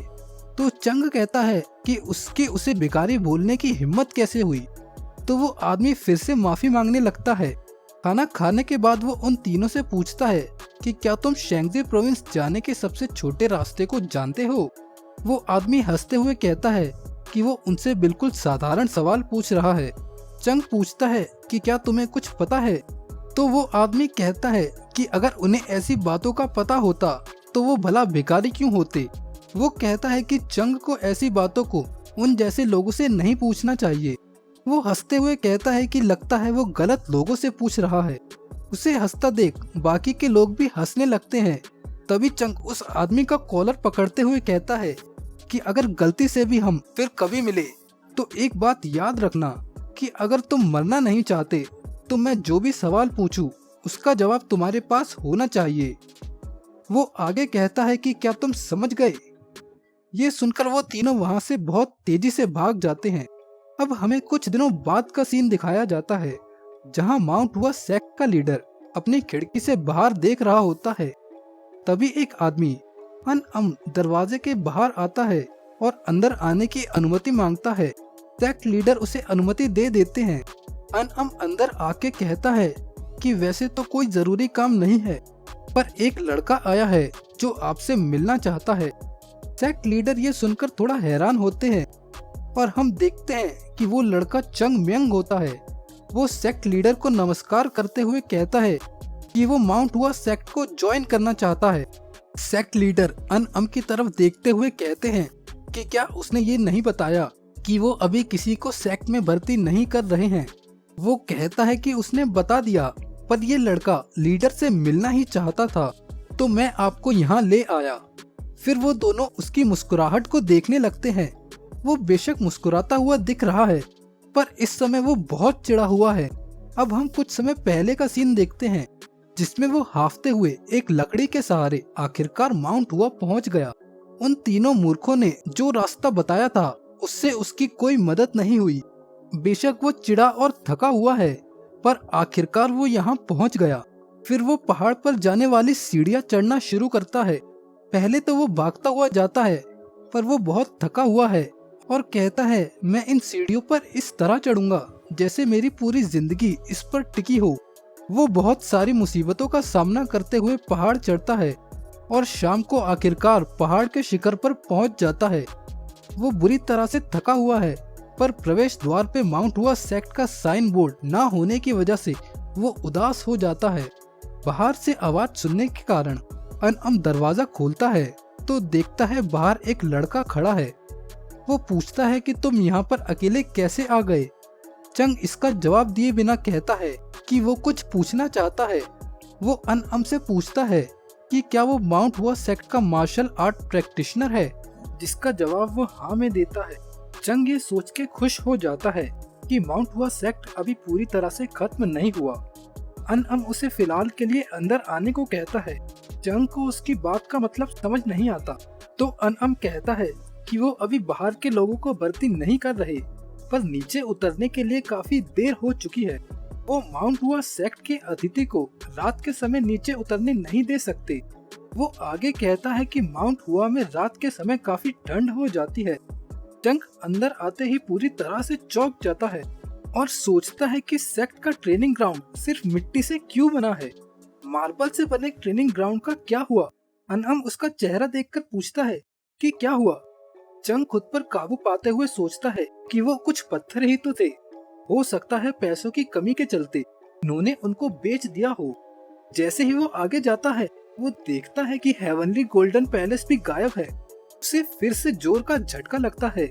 तो चंग कहता है कि उसकी उसे भिखारी बोलने की हिम्मत कैसे हुई। तो वो आदमी फिर से माफी मांगने लगता है। खाना खाने के बाद वो उन तीनों से पूछता है कि क्या तुम शेंगजी प्रोविंस जाने के सबसे छोटे रास्ते को जानते हो। वो आदमी हंसते हुए कहता है कि वो उनसे बिल्कुल साधारण सवाल पूछ रहा है। चंग पूछता है कि क्या तुम्हें कुछ पता है, तो वो आदमी कहता है कि अगर उन्हें ऐसी बातों का पता होता तो वो भला भिखारी क्यों होते। वो कहता है कि चंग को ऐसी बातों को उन जैसे लोगों से नहीं पूछना चाहिए। वो हंसते हुए कहता है कि लगता है वो गलत लोगों से पूछ रहा है। उसे हंसता देख बाकी के लोग भी हंसने लगते हैं। तभी चंग उस आदमी का कॉलर पकड़ते हुए कहता है कि अगर गलती से भी हम फिर कभी मिले तो एक बात याद रखना कि अगर तुम मरना नहीं चाहते तो मैं जो भी सवाल पूछूं उसका जवाब तुम्हारे पास होना चाहिए। वो आगे कहता है कि क्या तुम समझ गए। ये सुनकर वो तीनों वहां से बहुत तेजी से भाग जाते हैं। अब हमें कुछ दिनों बाद का सीन दिखाया जाता है जहां माउंट हुआ सेक्ट का लीडर अपनी खिड़की से बाहर देख रहा होता है। तभी एक आदमी दरवाजे के बाहर आता है और अंदर आने की अनुमति मांगता है। सेक्ट लीडर उसे अनुमति दे देते हैं। अंदर आके कहता है कि वैसे तो कोई जरूरी काम नहीं है, पर एक लड़का आया है जो आपसे मिलना चाहता है। सेक्ट लीडर ये सुनकर थोड़ा हैरान होते हैं और हम देखते हैं कि वो लड़का चंग म्यंग होता है। वो सेक्ट लीडर को नमस्कार करते हुए कहता है कि वो माउंट हुआ सेक्ट को ज्वाइन करना चाहता है। सेक्ट लीडर की तरफ देखते हुए कहते हैं कि क्या उसने ये नहीं बताया कि वो अभी किसी को सेक्ट में भर्ती नहीं कर रहे हैं। वो कहता है कि उसने बता दिया, पर ये लड़का लीडर से मिलना ही चाहता था तो मैं आपको यहाँ ले आया। फिर वो दोनों उसकी मुस्कुराहट को देखने लगते हैं। वो बेशक मुस्कुराता हुआ दिख रहा है, पर इस समय वो बहुत चिढ़ा हुआ है। अब हम कुछ समय पहले का सीन देखते हैं जिसमें वो हाफते हुए एक लकड़ी के सहारे आखिरकार माउंट हुआ पहुंच गया। उन तीनों मूर्खों ने जो रास्ता बताया था उससे उसकी कोई मदद नहीं हुई। बेशक वो चिढ़ा और थका हुआ है, पर आखिरकार वो यहाँ पहुंच गया। फिर वो पहाड़ पर जाने वाली सीढ़ियाँ चढ़ना शुरू करता है। पहले तो वो भागता हुआ जाता है, पर वो बहुत थका हुआ है और कहता है, मैं इन सीढ़ियों पर इस तरह चढ़ूंगा जैसे मेरी पूरी जिंदगी इस पर टिकी हो। वो बहुत सारी मुसीबतों का सामना करते हुए पहाड़ चढ़ता है और शाम को आखिरकार पहाड़ के शिखर पर पहुंच जाता है। वो बुरी तरह से थका हुआ है, पर प्रवेश द्वार पे माउंट हुआ सेक्ट का साइन बोर्ड ना होने की वजह से वो उदास हो जाता है। बाहर से आवाज सुनने के कारण अनअम दरवाजा खोलता है तो देखता है बाहर एक लड़का खड़ा है। वो पूछता है कि तुम यहाँ पर अकेले कैसे आ गए। चंग इसका जवाब दिए बिना कहता है कि वो कुछ पूछना चाहता है। वो अनअम से पूछता है कि क्या वो माउंट हुआ सेक्ट का मार्शल आर्ट प्रैक्टिशनर है, जिसका जवाब वो हाँ में देता है। चंग ये सोच के खुश हो जाता है कि माउंट हुआ सेक्ट अभी पूरी तरह से खत्म नहीं हुआ। अनअम उसे फिलहाल के लिए अंदर आने को कहता है। चंग को उसकी बात का मतलब समझ नहीं आता, तो अनअम कहता है कि वो अभी बाहर के लोगों को भर्ती नहीं कर रहे, पर नीचे उतरने के लिए काफी देर हो चुकी है। वो माउंट हुआ सेक्ट के अतिथि को रात के समय नीचे उतरने नहीं दे सकते। वो आगे कहता है कि माउंट हुआ में रात के समय काफी ठंड हो जाती है। चंग अंदर आते ही पूरी तरह से चौंक जाता है और सोचता है कि सेक्ट का ट्रेनिंग ग्राउंड सिर्फ मिट्टी से क्यों बना है। मार्बल से बने ट्रेनिंग ग्राउंड का क्या हुआ। अनअम उसका चेहरा देखकर पूछता है कि क्या हुआ। चंग खुद पर काबू पाते हुए सोचता है कि वो कुछ पत्थर ही तो थे। हो सकता है पैसों की कमी के चलते उन्होंने उनको बेच दिया हो। जैसे ही वो आगे जाता है, वो देखता है कि हेवनली गोल्डन पैलेस भी गायब है। उसे फिर से जोर का झटका लगता है।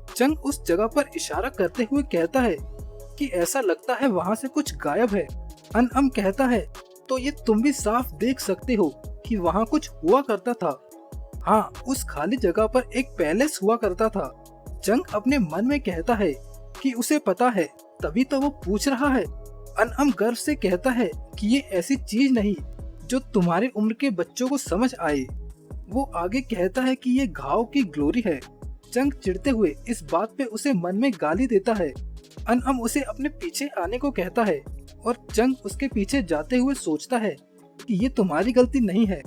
चंग उस जगह पर इशारा करते हुए कहता है कि ऐसा लगता है वहाँ से कुछ गायब है। अनअम कहता है, तो ये तुम भी साफ देख सकते हो कि वहाँ कुछ हुआ करता था। हाँ, उस खाली जगह पर एक पैलेस हुआ करता था। चंग अपने मन में कहता है कि उसे पता है, तभी तो वो पूछ रहा है। अनअम गर्व से कहता है कि ये ऐसी चीज नहीं जो तुम्हारी उम्र के बच्चों को समझ आए। वो आगे कहता है कि ये घाव की ग्लोरी है। चंग चिढ़ते हुए इस बात पे उसे मन में गाली देता है। अनअम उसे अपने पीछे आने को कहता है और चंग उसके पीछे जाते हुए सोचता है कि ये तुम्हारी गलती नहीं है।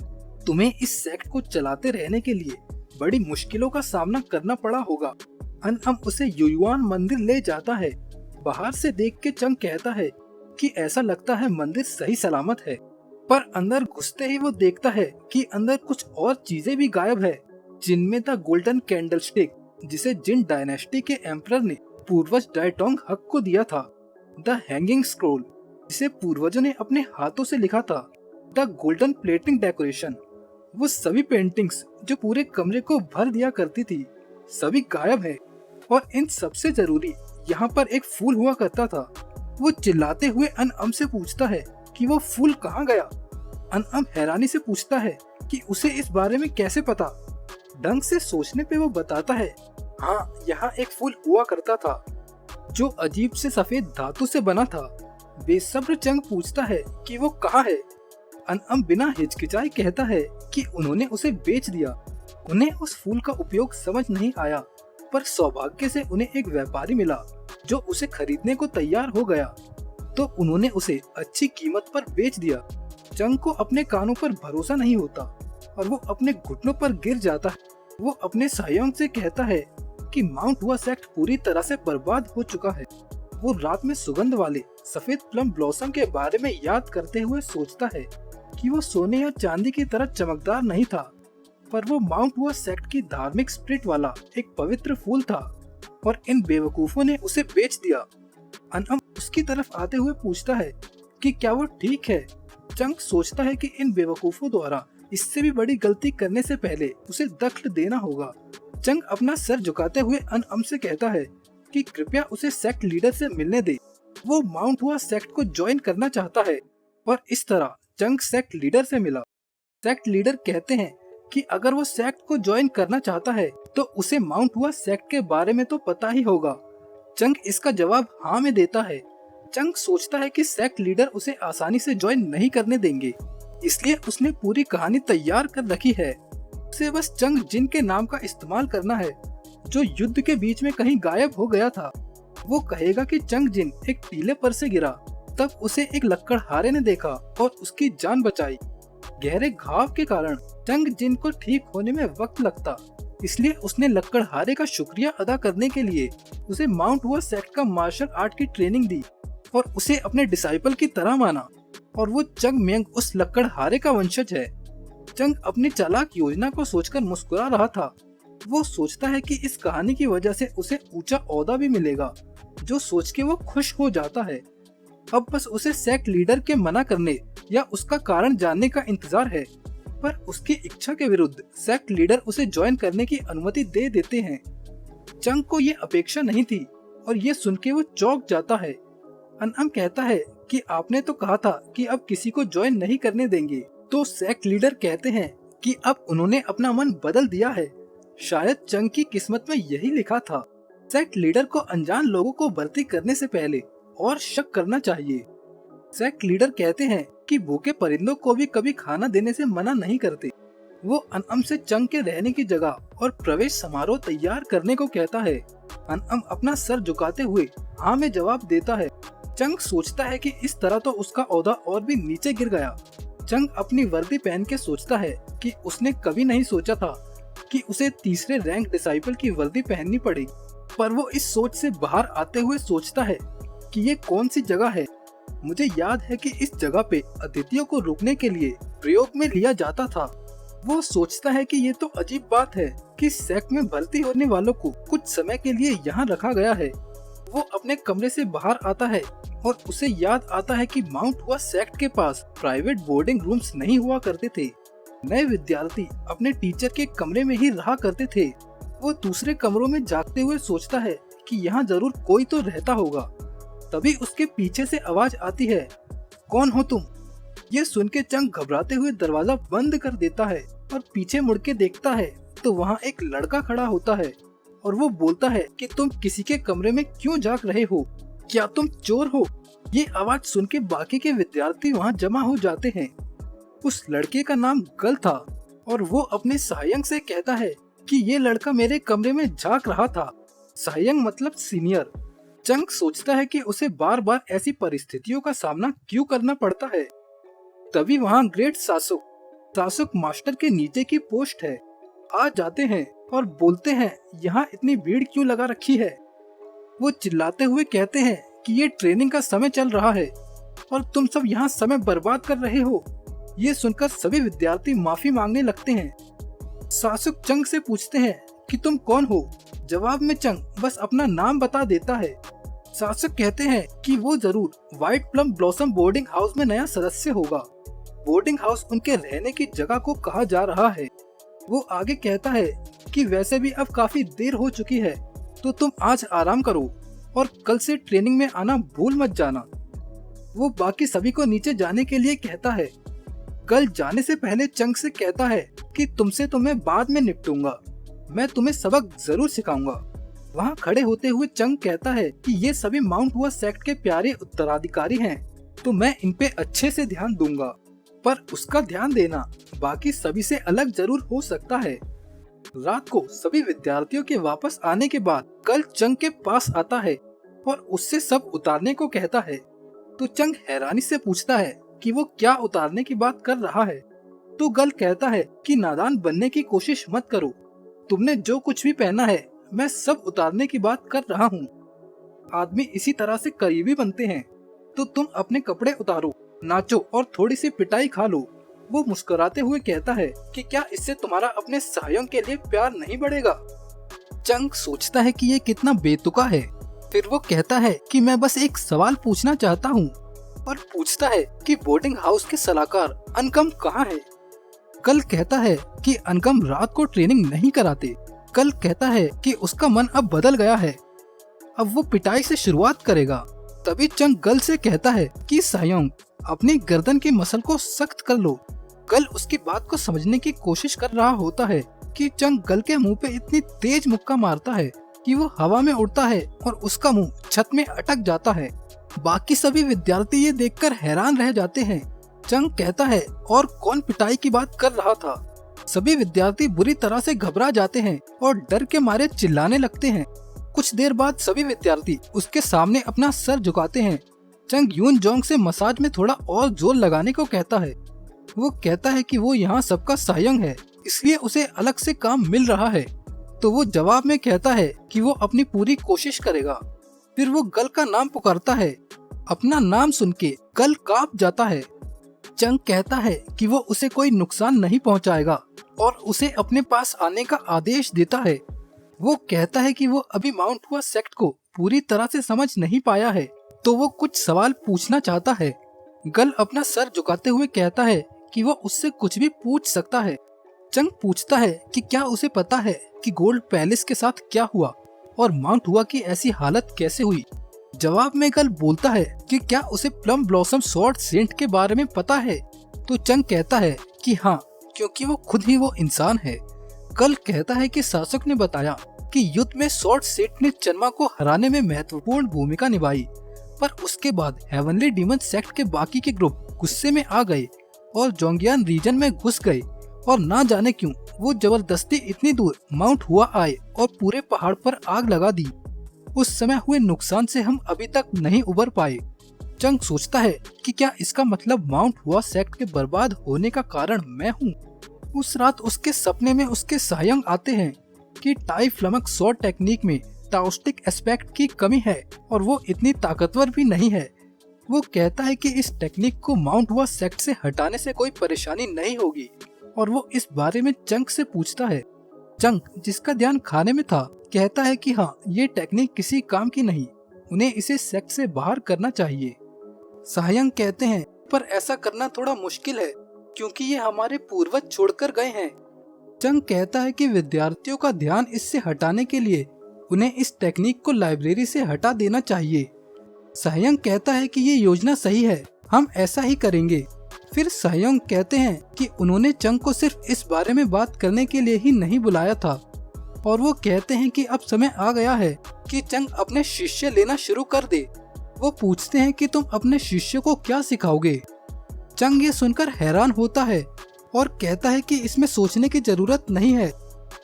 तुम्हें इस सेक्ट को चलाते रहने के लिए बड़ी मुश्किलों का सामना करना पड़ा होगा। अनअम उसे युयुआन मंदिर ले जाता है। बाहर से देख के चंग कहता है कि ऐसा लगता है मंदिर सही सलामत है, पर अंदर घुसते ही वो देखता है कि अंदर कुछ और चीजें भी गायब है, जिनमें द गोल्डन कैंडलस्टिक, जिसे जिन डायनेस्टी के एम्परर ने पूर्वज डायटोंग हक को दिया था, द हैंगिंग स्क्रोल, जिसे पूर्वजों ने अपने हाथों से लिखा था, द गोल्डन प्लेटिंग डेकोरेशन, वो सभी पेंटिंग्स जो पूरे कमरे को भर दिया करती थी, सभी गायब है। और इन सबसे जरूरी, यहाँ पर एक फूल हुआ करता था। वो चिल्लाते हुए अनअम से पूछता है कि वो फूल कहाँ गया। अनअम हैरानी से पूछता है कि उसे इस बारे में कैसे पता। ढंग से सोचने पे वो बताता है, हाँ, यहाँ एक फूल हुआ करता था जो अजीब से सफेद धातु से बना था। बेसब्र चंग पूछता है कि वो कहाँ है। अनअम बिना हिचकिचाए कहता है कि उन्होंने उसे बेच दिया। उन्हें उस फूल का उपयोग समझ नहीं आया, पर सौभाग्य से उन्हें एक व्यापारी मिला जो उसे खरीदने को तैयार हो गया, तो उन्होंने उसे अच्छी कीमत पर बेच दिया। चंग को अपने कानों पर भरोसा नहीं होता और वो अपने घुटनों पर गिर जाता है। वो अपने सहयोग से कहता है कि माउंट हुआ सेक्ट पूरी तरह से बर्बाद हो चुका है। वो रात में सुगंध वाले सफेद प्लम ब्लॉसम के बारे में याद करते हुए सोचता है कि वो सोने या चांदी की तरह चमकदार नहीं था, पर वो माउंट हुआ सेक्ट की धार्मिक स्पिरिट वाला एक पवित्र फूल था और इन बेवकूफों ने उसे बेच दिया। अनअम उसकी तरफ आते हुए पूछता है कि क्या वो ठीक है। चंग सोचता है कि इन बेवकूफों द्वारा इससे भी बड़ी गलती करने से पहले उसे दखल देना होगा। चंग अपना सर झुकाते हुए अनअम से कहता है कि कृपया उसे सेक्ट लीडर से मिलने दे। वो माउंट हुआ सेक्ट को ज्वाइन करना चाहता है और इस तरह चंग सेक्ट लीडर से मिला। सेक्ट लीडर कहते हैं कि अगर वो सेक्ट को ज्वाइन करना चाहता है तो उसे माउंट हुआ सेक्ट के बारे में तो पता ही होगा। चंग इसका जवाब हाँ में देता है। चंग सोचता है कि सेक्ट लीडर उसे आसानी से ज्वाइन नहीं करने देंगे, इसलिए उसने पूरी कहानी तैयार कर रखी है। उसे बस चंग जिन के नाम का इस्तेमाल करना है जो युद्ध के बीच में कहीं गायब हो गया था। वो कहेगा कि चंग जिन एक टीले पर से गिरा, तब उसे एक लकड़हारे ने देखा और उसकी जान बचाई। गहरे घाव के कारण चंग जिन को ठीक होने में वक्त लगता, इसलिए उसने लकड़हारे का शुक्रिया अदा करने के लिए उसे माउंट हुआ सेक्ट का मार्शल आर्ट की ट्रेनिंग दी और उसे अपने डिसाइपल की तरह माना। और वो चंग मेंग उस लकड़हारे का वंशज है। चंग अपनी चालाक योजना को सोचकर मुस्कुरा रहा था। वो सोचता है कि इस कहानी की वजह से उसे ऊंचा ओहदा भी मिलेगा, जो सोच के वो खुश हो जाता है। अब बस उसे सेक्ट लीडर के मना करने या उसका कारण जानने का इंतजार है, पर उसकी इच्छा के विरुद्ध सेक्ट लीडर उसे ज्वाइन करने की अनुमति दे देते हैं। चंग को ये अपेक्षा नहीं थी और ये सुन के वो चौंक जाता है। अनअम कहता है कि आपने तो कहा था कि अब किसी को ज्वाइन नहीं करने देंगे। तो सेक्ट लीडर कहते हैं कि अब उन्होंने अपना मन बदल दिया है। शायद चंग की किस्मत में यही लिखा था। सेक्ट लीडर को अनजान लोगों को भर्ती करने से पहले और शक करना चाहिए। सेक्ट लीडर कहते हैं कि भूखे परिंदों को भी कभी खाना देने से मना नहीं करते। वो अनअम से चंग के रहने की जगह और प्रवेश समारोह तैयार करने को कहता है। अनअम अपना सर झुकाते हुए हाँ में जवाब देता है। चंग सोचता है कि इस तरह तो उसका ओहदा और भी नीचे गिर गया। चंग अपनी वर्दी पहन के सोचता है कि उसने कभी नहीं सोचा था कि उसे तीसरे रैंक डिसाइपल की वर्दी पहननी पड़ेगी, पर वो इस सोच से बाहर आते हुए सोचता है कि ये कौन सी जगह है। मुझे याद है कि इस जगह पे अतिथियों को रुकने के लिए प्रयोग में लिया जाता था। वो सोचता है कि ये तो अजीब बात है कि सेक्ट में भर्ती होने वालों को कुछ समय के लिए यहाँ रखा गया है। वो अपने कमरे से बाहर आता है और उसे याद आता है कि माउंट हुआ सेक्ट के पास प्राइवेट बोर्डिंग रूम्स नहीं हुआ करते थे। नए विद्यार्थी अपने टीचर के कमरे में ही रहा करते थे। वो दूसरे कमरों में जागते हुए सोचता है कि यहाँ जरूर कोई तो रहता होगा। तभी उसके पीछे से आवाज आती है, कौन हो तुम? ये सुन के चंग घबराते हुए दरवाजा बंद कर देता है और पीछे मुड़ के देखता है तो वहाँ एक लड़का खड़ा होता है और वो बोलता है कि तुम किसी के कमरे में क्यों जाग रहे हो? क्या तुम चोर हो? ये आवाज सुन के बाकी के विद्यार्थी वहाँ जमा हो जाते हैं। उस लड़के का नाम गल था और वो अपने सहायक से कहता है कि ये लड़का मेरे कमरे में झांक रहा था। सहायक मतलब सीनियर। चंग सोचता है कि उसे बार बार ऐसी परिस्थितियों का सामना क्यों करना पड़ता है। तभी वहाँ ग्रेट सासुक मास्टर के नीचे की पोस्ट है आ जाते हैं और बोलते हैं, यहाँ इतनी भीड़ क्यों लगा रखी है? वो चिल्लाते हुए कहते हैं कि ये ट्रेनिंग का समय चल रहा है और तुम सब यहाँ समय बर्बाद कर रहे हो। ये सुनकर सभी विद्यार्थी माफी मांगने लगते हैं। सासुक चंग से पूछते हैं कि तुम कौन हो? जवाब में चंग बस अपना नाम बता देता है। सासुक कहते हैं कि वो जरूर white plum blossom boarding house में नया सदस्य होगा। बोर्डिंग हाउस उनके रहने की जगह को कहा जा रहा है। वो आगे कहता है कि वैसे भी अब काफी देर हो चुकी है, तो तुम आज आराम करो और कल से ट्रेनिंग में आना भूल मत जाना। वो बाकी सभी को नीचे जाने के लिए कहता है। कल जाने से पहले चंग से कहता है कि तुमसे तो मैं बाद में निपटूंगा, मैं तुम्हें सबक जरूर सिखाऊंगा। वहाँ खड़े होते हुए चंग कहता है कि ये सभी माउंट हुआ सेक्ट के प्यारे उत्तराधिकारी हैं, तो मैं इन पे अच्छे से ध्यान दूंगा, पर उसका ध्यान देना बाकी सभी से अलग जरूर हो सकता है। रात को सभी विद्यार्थियों के वापस आने के बाद कल चंग के पास आता है और उससे सब उतारने को कहता है। तो चंग हैरानी से पूछता है कि वो क्या उतारने की बात कर रहा है। तो गल कहता है कि नादान बनने की कोशिश मत करो, तुमने जो कुछ भी पहना है मैं सब उतारने की बात कर रहा हूँ। आदमी इसी तरह से करीबी बनते हैं, तो तुम अपने कपड़े उतारो, नाचो और थोड़ी सी पिटाई खा लो। वो मुस्कुराते हुए कहता है कि क्या इससे तुम्हारा अपने सहायक के लिए प्यार नहीं बढ़ेगा? चंग सोचता है कि ये कितना बेतुका है। फिर वो कहता है कि मैं बस एक सवाल पूछना चाहता हूँ, और पूछता है कि बोर्डिंग हाउस के सलाहकार अनकम कहाँ है? कल कहता है कि अनकम रात को ट्रेनिंग नहीं कराते। कल कहता है कि उसका मन अब बदल गया है, अब वो पिटाई से शुरुआत करेगा। तभी चंग गल से कहता है कि सहायक अपनी गर्दन की मसल को सख्त कर लो। गल उसकी बात को समझने की कोशिश कर रहा होता है कि चंग गल के मुंह पे इतनी तेज मुक्का मारता है कि वो हवा में उड़ता है और उसका मुंह छत में अटक जाता है। बाकी सभी विद्यार्थी ये देखकर हैरान रह जाते हैं। चंग कहता है, और कौन पिटाई की बात कर रहा था? सभी विद्यार्थी बुरी तरह से घबरा जाते हैं और डर के मारे चिल्लाने लगते हैं। कुछ देर बाद सभी विद्यार्थी उसके सामने अपना सर झुकाते हैं चंग यून जोंग से मसाज में थोड़ा और जोर लगाने को कहता है। वो कहता है कि वो यहाँ सबका सहायक है, इसलिए उसे अलग से काम मिल रहा है। तो वो जवाब में कहता है कि वो अपनी पूरी कोशिश करेगा। फिर वो गल का नाम पुकारता है। अपना नाम सुन के गल कांप जाता है। चंग कहता है कि वो उसे कोई नुकसान नहीं पहुंचाएगा और उसे अपने पास आने का आदेश देता है। वो कहता है कि वो अभी माउंट हुआ सेक्ट को पूरी तरह से समझ नहीं पाया है, तो वो कुछ सवाल पूछना चाहता है। गल अपना सर झुकाते हुए कहता है कि वो उससे कुछ भी पूछ सकता है। चंग पूछता है कि क्या उसे पता है कि गोल्ड पैलेस के साथ क्या हुआ और माउंट हुआ की ऐसी हालत कैसे हुई। जवाब में गल बोलता है कि क्या उसे प्लम ब्लॉसम स्वॉर्ड सेंट के बारे में पता है। तो चंग कहता है कि हाँ, क्योंकि वो खुद ही वो इंसान है। गल कहता है कि शासक ने बताया कि युद्ध में स्वॉर्ड सेंट ने चन्मा को हराने में महत्वपूर्ण भूमिका निभाई, पर उसके बाद हेवनली डीमन सेक्ट के बाकी के ग्रुप गुस्से में आ गए और जोंगियान रीजन में घुस गए और ना जाने क्यों वो जबरदस्ती इतनी दूर माउंट हुआ आए और पूरे पहाड़ पर आग लगा दी। उस समय हुए नुकसान से हम अभी तक नहीं उबर पाए। चंग सोचता है कि क्या इसका मतलब माउंट हुआ सेक्ट के बर्बाद होने का कारण मैं हूँ। उस रात उसके सपने में उसके सहायक आते हैं कि टाई फ्लमक स्वॉर्ड टेक्निक में टाउस्टिक एस्पेक्ट की कमी है और वो इतनी ताकतवर भी नहीं है। वो कहता है कि इस टेक्निक को माउंट हुआ सेक्ट से हटाने से कोई परेशानी नहीं होगी और वो इस बारे में चंग से पूछता है। चंग, जिसका ध्यान खाने में था, कहता है कि हाँ, ये टेक्निक किसी काम की नहीं, उन्हें इसे सेक्ट से बाहर करना चाहिए। सहायक कहते हैं पर ऐसा करना थोड़ा मुश्किल है क्योंकि ये हमारे पूर्वज छोड़कर गए हैं। चंग कहता है कि विद्यार्थियों का ध्यान इससे हटाने के लिए उन्हें इस टेक्निक को लाइब्रेरी से हटा देना चाहिए। सहायक कहता है कि ये योजना सही है, हम ऐसा ही करेंगे। फिर सहायक कहते हैं कि उन्होंने चंग को सिर्फ इस बारे में बात करने के लिए ही नहीं बुलाया था और वो कहते हैं कि अब समय आ गया है कि चंग अपने शिष्य लेना शुरू कर दे। वो पूछते हैं कि तुम अपने शिष्य को क्या सिखाओगे। चंग ये सुनकर हैरान होता है और कहता है कि इसमें सोचने की जरूरत नहीं है,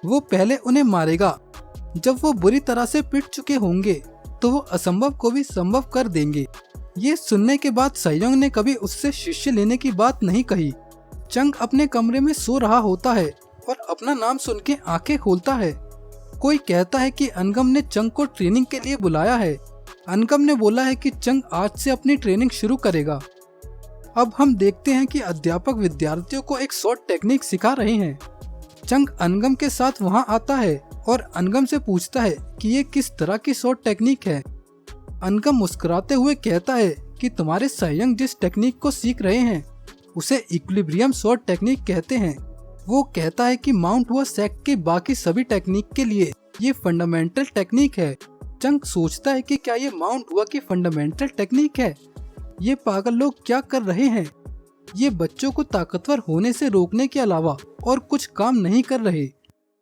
वो पहले उन्हें मारेगा। जब वो बुरी तरह से पिट चुके होंगे तो वो असंभव को भी संभव कर देंगे। ये सुनने के बाद सहायक ने कभी उससे शिष्य लेने की बात नहीं कही। चंग अपने कमरे में सो रहा होता है और अपना नाम सुन के आंखें खोलता है। कोई कहता है कि अनगम ने चंग को ट्रेनिंग के लिए बुलाया है। अनगम ने बोला है कि चंग आज से अपनी ट्रेनिंग शुरू करेगा। अब हम देखते हैं कि अध्यापक विद्यार्थियों को एक शॉर्ट टेक्निक सिखा रहे हैं। चंग अनगम के साथ वहाँ आता है और अनगम से पूछता है कि ये किस तरह की शॉर्ट टेक्निक है। अनगम मुस्कुराते हुए कहता है कि तुम्हारे सहायक जिस टेक्निक को सीख रहे हैं उसे इक्विलिब्रियम शॉर्ट टेक्निक कहते हैं। वो कहता है कि माउंट हुआ सेक्ट के बाकी सभी टेक्निक के लिए ये फंडामेंटल टेक्निक है। चंग सोचता है कि क्या ये माउंट हुआ की फंडामेंटल टेक्निक है। ये पागल लोग क्या कर रहे हैं। ये बच्चों को ताकतवर होने से रोकने के अलावा और कुछ काम नहीं कर रहे।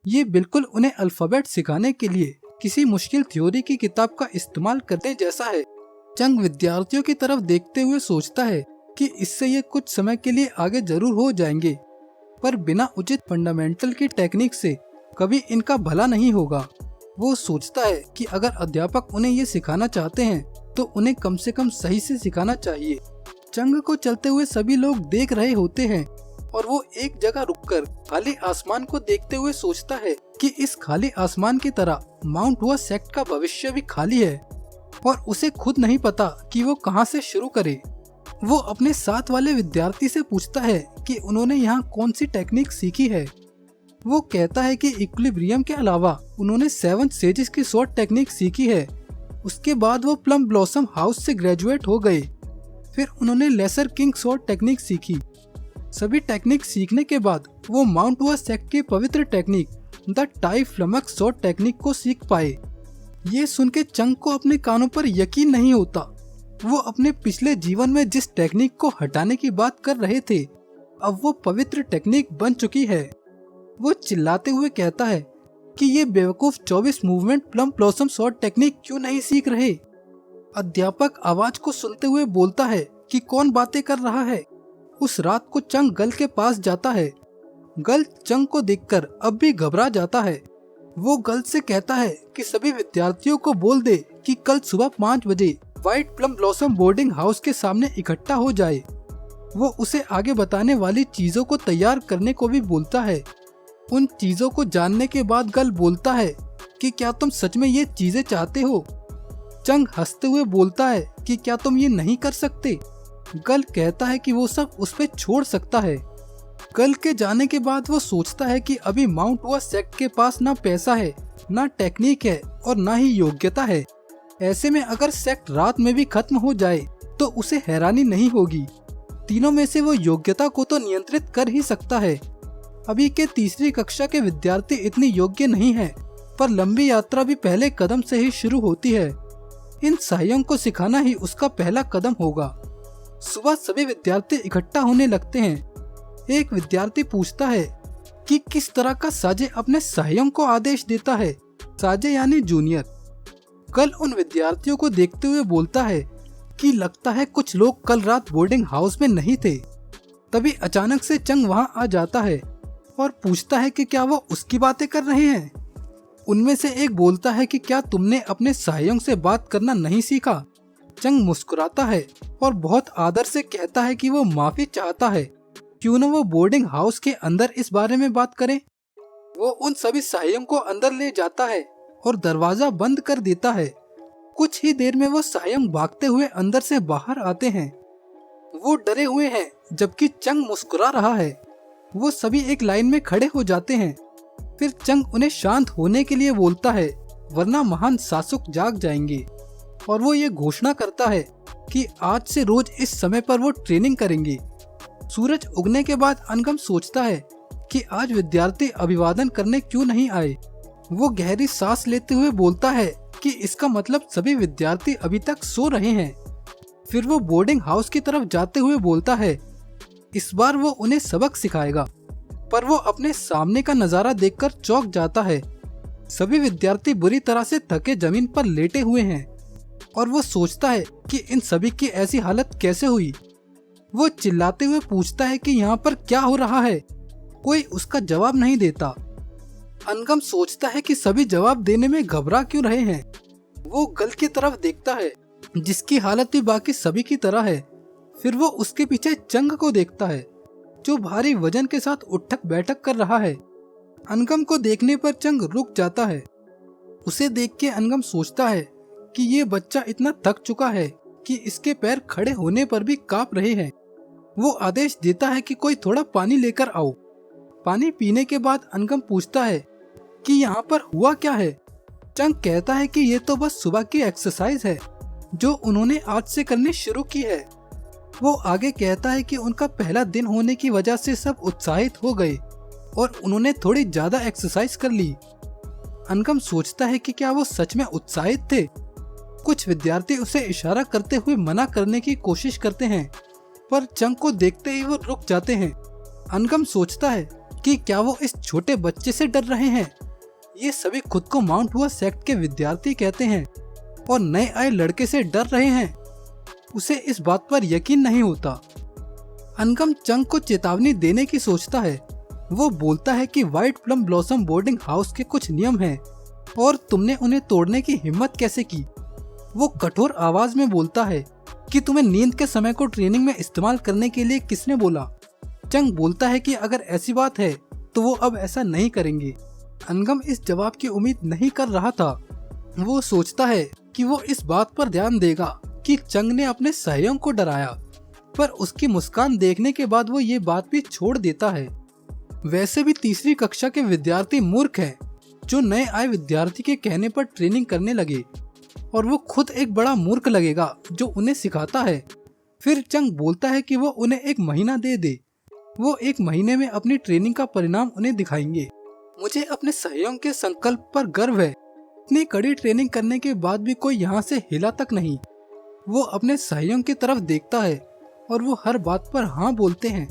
ये बिल्कुल उन्हें अल्फाबेट सिखाने के लिए किसी मुश्किल थ्योरी की किताब का इस्तेमाल करने जैसा है। चंग विद्यार्थियों की तरफ देखते हुए सोचता है कि इससे ये कुछ समय के लिए आगे जरूर हो जाएंगे, पर बिना उचित फंडामेंटल की टेक्निक से कभी इनका भला नहीं होगा। वो सोचता है कि अगर अध्यापक उन्हें ये सिखाना चाहते हैं तो उन्हें कम से कम सही से सिखाना चाहिए। चंग को चलते हुए सभी लोग देख रहे होते हैं और वो एक जगह रुककर खाली आसमान को देखते हुए सोचता है कि इस खाली आसमान की तरह माउंट हुआ सेक्ट का भविष्य भी खाली है और उसे खुद नहीं पता कि वो कहां से शुरू करे। वो अपने साथ वाले विद्यार्थी से पूछता है कि उन्होंने यहाँ कौन सी टेक्निक सीखी है। वो कहता है कि इक्विलिब्रियम के अलावा उन्होंने 7 सेजेस की शॉर्ट टेक्निक सीखी है। उसके बाद वो प्लम ब्लॉसम हाउस से ग्रेजुएट हो गए। फिर उन्होंने लेसर किंग शॉर्ट टेक्निक सीखी। सभी टेक्निक सीखने के बाद वो माउंट हुआ सेक्ट की पवित्र टेक्निक द टाई फ्लमक शॉर्ट टेक्निक को सीख पाए। ये सुन के चंग को अपने कानों पर यकीन नहीं होता। वो अपने पिछले जीवन में जिस टेक्निक को हटाने की बात कर रहे थे, अब वो पवित्र टेक्निक बन चुकी है। वो चिल्लाते हुए कहता है कि ये बेवकूफ 24 movement plum blossom short technique क्यों नहीं सीख रहे। अध्यापक आवाज को सुनते हुए बोलता है कि कौन बातें कर रहा है। उस रात को चंग गल के पास जाता है। गल चंग को देखकर अब भी घबरा जाता है। वो गल से कहता है कि सभी विद्यार्थियों को बोल दे कि कल सुबह 5 बजे white plum blossom boarding house के सामने इकट्ठा हो जाए। वो उसे आगे बताने वाली चीजों को तैयार करने को भी बोलता है। उन चीजों को जानने के बाद गल बोलता है कि क्या तुम सच में ये चीजें चाहते हो? चंग हंसते हुए बोलता है कि क्या तुम ये नहीं कर सकते? गल कहता है कि वो सब उस पे छोड़ सकता है। गल के जाने के बाद वो सोचता है कि अभी माउंट हुआ सेक्ट के पास ना पैसा है, ना टेक्निक है और ना ही योग्यता है। ऐसे में अगर सेक्ट रात में भी खत्म हो जाए तो उसे हैरानी नहीं होगी। तीनों में से वो योग्यता को तो नियंत्रित कर ही सकता है। अभी के तीसरी कक्षा के विद्यार्थी इतनी योग्य नहीं है, पर लंबी यात्रा भी पहले कदम से ही शुरू होती है। इन सहायों को सिखाना ही उसका पहला कदम होगा। सुबह सभी विद्यार्थी इकट्ठा होने लगते हैं। एक विद्यार्थी पूछता है कि किस तरह का साजे अपने सहायों को आदेश देता है। साजे यानी जूनियर। कल उन विद्यार्थियों को देखते हुए बोलता है कि लगता है कुछ लोग कल रात बोर्डिंग हाउस में नहीं थे। तभी अचानक से चंग वहां आ जाता है और पूछता है कि क्या वो उसकी बातें कर रहे हैं। उनमें से एक बोलता है कि क्या तुमने अपने सहायों से बात करना नहीं सीखा? चंग मुस्कुराता है और बहुत आदर से कहता है कि वो माफी चाहता है। क्यों न वो बोर्डिंग हाउस के अंदर इस बारे में बात करें। वो उन सभी सहायों को अंदर ले जाता है और दरवाजा बंद कर देता है। कुछ ही देर में वो सहायक भागते हुए अंदर से बाहर आते हैं। वो डरे हुए हैं जबकि चंग मुस्कुरा रहा है। वो सभी एक लाइन में खड़े हो जाते हैं। फिर चंग उन्हें शांत होने के लिए बोलता है, वरना महान शासक जाग जाएंगे। और वो ये घोषणा करता है कि आज से रोज इस समय पर वो ट्रेनिंग करेंगे। सूरज उगने के बाद अनगम सोचता है कि आज विद्यार्थी अभिवादन करने क्यों नहीं आए। वो गहरी सांस लेते हुए बोलता है कि इसका मतलब सभी विद्यार्थी अभी तक सो रहे हैं। फिर वो बोर्डिंग हाउस की तरफ जाते हुए बोलता है, इस बार वो उन्हें सबक सिखाएगा। पर वो अपने सामने का नजारा देखकर चौंक जाता है। सभी विद्यार्थी बुरी तरह से थके जमीन पर लेटे हुए हैं और वो सोचता है कि इन सभी की ऐसी हालत कैसे हुई। वो चिल्लाते हुए पूछता है कि यहाँ पर क्या हो रहा है। कोई उसका जवाब नहीं देता। अनगम सोचता है कि सभी जवाब देने में घबरा क्यों रहे हैं। वो गल की तरफ देखता है जिसकी हालत भी बाकी सभी की तरह है। फिर वो उसके पीछे चंग को देखता है जो भारी वजन के साथ उठक बैठक कर रहा है। अनगम को देखने पर चंग रुक जाता है। उसे देख के अनगम सोचता है कि ये बच्चा इतना थक चुका है कि इसके पैर खड़े होने पर भी कांप रहे हैं। वो आदेश देता है कि कोई थोड़ा पानी लेकर आओ। पानी पीने के बाद अनगम पूछता है कि यहाँ पर हुआ क्या है। चंग कहता है कि ये तो बस सुबह की एक्सरसाइज है जो उन्होंने आज से करनी शुरू की है। वो आगे कहता है कि उनका पहला दिन होने की वजह से सब उत्साहित हो गए और उन्होंने थोड़ी ज्यादा एक्सरसाइज कर ली। अनगम सोचता है कि क्या वो सच में उत्साहित थे। कुछ विद्यार्थी उसे इशारा करते हुए मना करने की कोशिश करते हैं, पर चंग को देखते ही वो रुक जाते हैं। अनगम सोचता है कि क्या वो इस छोटे बच्चे से डर रहे हैं। ये सभी खुद को माउंट हुआ सेक्ट के विद्यार्थी कहते हैं और नए आए लड़के से डर रहे हैं। उसे इस बात पर यकीन नहीं होता। अनगम चंग को चेतावनी देने की सोचता है। वो बोलता है कि white plum blossom boarding house के कुछ नियम हैं और तुमने उन्हें तोड़ने की हिम्मत कैसे की। वो कठोर आवाज में बोलता है कि तुम्हें नींद के समय को ट्रेनिंग में इस्तेमाल करने के लिए किसने बोला। चंग बोलता है कि अगर ऐसी बात है तो वो अब ऐसा नहीं करेंगे। अनगम इस जवाब की उम्मीद नहीं कर रहा था। वो सोचता है कि वो इस बात पर ध्यान देगा कि चंग ने अपने सहयोगियों को डराया, पर उसकी मुस्कान देखने के बाद वो ये बात भी छोड़ देता है। वैसे भी तीसरी कक्षा के विद्यार्थी मूर्ख हैं जो नए आए विद्यार्थी के कहने पर ट्रेनिंग करने लगे, और वो खुद एक बड़ा मूर्ख लगेगा जो उन्हें सिखाता है। फिर चंग बोलता है कि वो उन्हें 1 महीना दे दे। वो 1 महीने में अपनी ट्रेनिंग का परिणाम उन्हें दिखाएंगे। मुझे अपने सहयोग के संकल्प पर गर्व है। इतनी कड़ी ट्रेनिंग करने के बाद भी कोई यहाँ से हिला तक नहीं। वो अपने सहयोग की तरफ देखता है और वो हर बात पर हाँ बोलते हैं।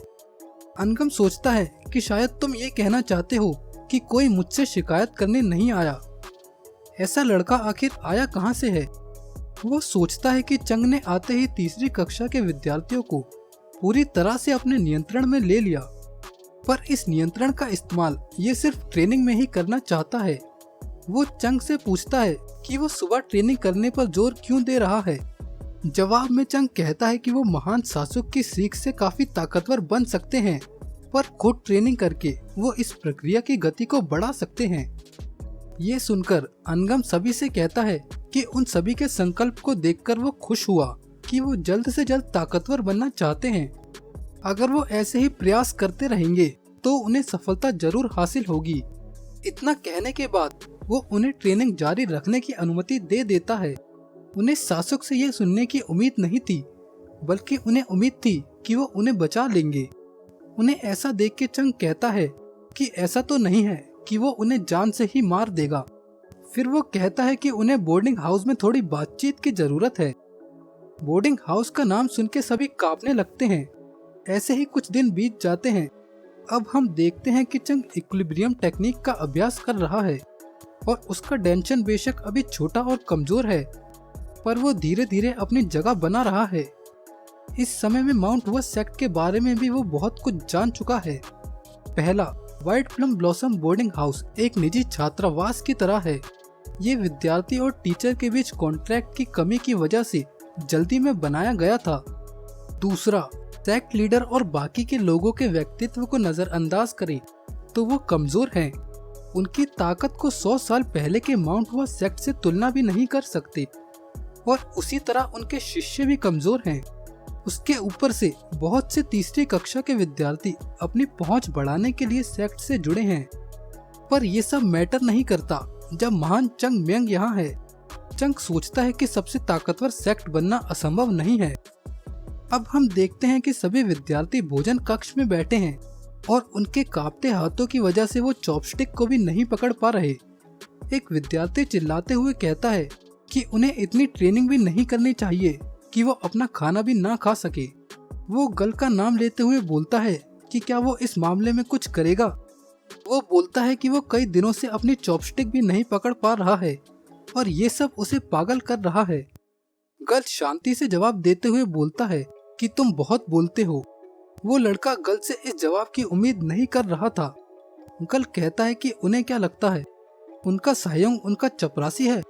अनगम सोचता है कि शायद तुम ये कहना चाहते हो कि कोई मुझसे शिकायत करने नहीं आया। ऐसा लड़का आखिर आया कहाँ से है। वो सोचता है कि चंग ने आते ही तीसरी कक्षा के विद्यार्थियों को पूरी तरह से अपने नियंत्रण में ले लिया, पर इस नियंत्रण का इस्तेमाल ये सिर्फ ट्रेनिंग में ही करना चाहता है। वो चंग से पूछता है कि वो सुबह ट्रेनिंग करने पर जोर क्यों दे रहा है। जवाब में चंग कहता है कि वो महान शासक की सीख से काफी ताकतवर बन सकते हैं, पर खुद ट्रेनिंग करके वो इस प्रक्रिया की गति को बढ़ा सकते हैं। ये सुनकर अनगम सभी से कहता है कि उन सभी के संकल्प को देखकर वो खुश हुआ कि वो जल्द से जल्द ताकतवर बनना चाहते हैं। अगर वो ऐसे ही प्रयास करते रहेंगे तो उन्हें सफलता जरूर हासिल होगी। इतना कहने के बाद वो उन्हें ट्रेनिंग जारी रखने की अनुमति दे देता है। उन्हें शासक से ये सुनने की उम्मीद नहीं थी, बल्कि उन्हें उम्मीद थी कि वो उन्हें बचा लेंगे। उन्हें ऐसा देख के चंग कहता है कि ऐसा तो नहीं है कि वो उन्हें जान से ही मार देगा। फिर वो कहता है कि उन्हें बोर्डिंग हाउस में थोड़ी बातचीत की जरूरत है। बोर्डिंग हाउस का नाम सुन के सभी कांपने लगते हैं। ऐसे ही कुछ दिन बीत जाते हैं। अब हम देखते हैं कि चंग इक्विलिब्रियम टेक्निक का अभ्यास कर रहा है और उसका डेंशन बेशक अभी छोटा और कमजोर है, पर वो धीरे धीरे अपनी जगह बना रहा है। इस समय में माउंट हुआ सेक्ट के बारे में भी वो बहुत कुछ जान चुका है। पहला, white plum blossom boarding house एक निजी छात्रावास की तरह है। ये विद्यार्थी और टीचर के बीच कॉन्ट्रैक्ट की कमी की वजह से जल्दी में बनाया गया था। दूसरा, सेक्ट लीडर और बाकी के लोगों के व्यक्तित्व को नजरअंदाज करें तो वो कमजोर हैं। उनकी ताकत को 100 साल पहले के माउंट हुआ सेक्ट से तुलना भी नहीं कर सकते, और उसी तरह उनके शिष्य भी कमजोर हैं। उसके ऊपर से बहुत से तीसरी कक्षा के विद्यार्थी अपनी पहुंच बढ़ाने के लिए सेक्ट से जुड़े हैं। पर ये सब मैटर नहीं करता जब महान चंग म्यंग यहाँ है। चंग सोचता है कि सबसे ताकतवर सेक्ट बनना असंभव नहीं है। अब हम देखते हैं कि सभी विद्यार्थी भोजन कक्ष में बैठे हैं और उनके कांपते हाथों की वजह से वो चॉपस्टिक को भी नहीं पकड़ पा रहे। एक विद्यार्थी चिल्लाते हुए कहता है कि उन्हें इतनी ट्रेनिंग भी नहीं करनी चाहिए कि वो अपना खाना भी ना खा सके। वो गल का नाम लेते हुए बोलता है कि क्या वो इस मामले में कुछ करेगा। वो बोलता है कि वो कई दिनों से अपनी चॉपस्टिक भी नहीं पकड़ पा रहा है और ये सब उसे पागल कर रहा है। गल शांति से जवाब देते हुए बोलता है कि तुम बहुत बोलते हो। वो लड़का गल से इस जवाब की उम्मीद नहीं कर रहा था। गल कहता है कि उन्हें क्या लगता है, उनका सायोंग उनका चपरासी है।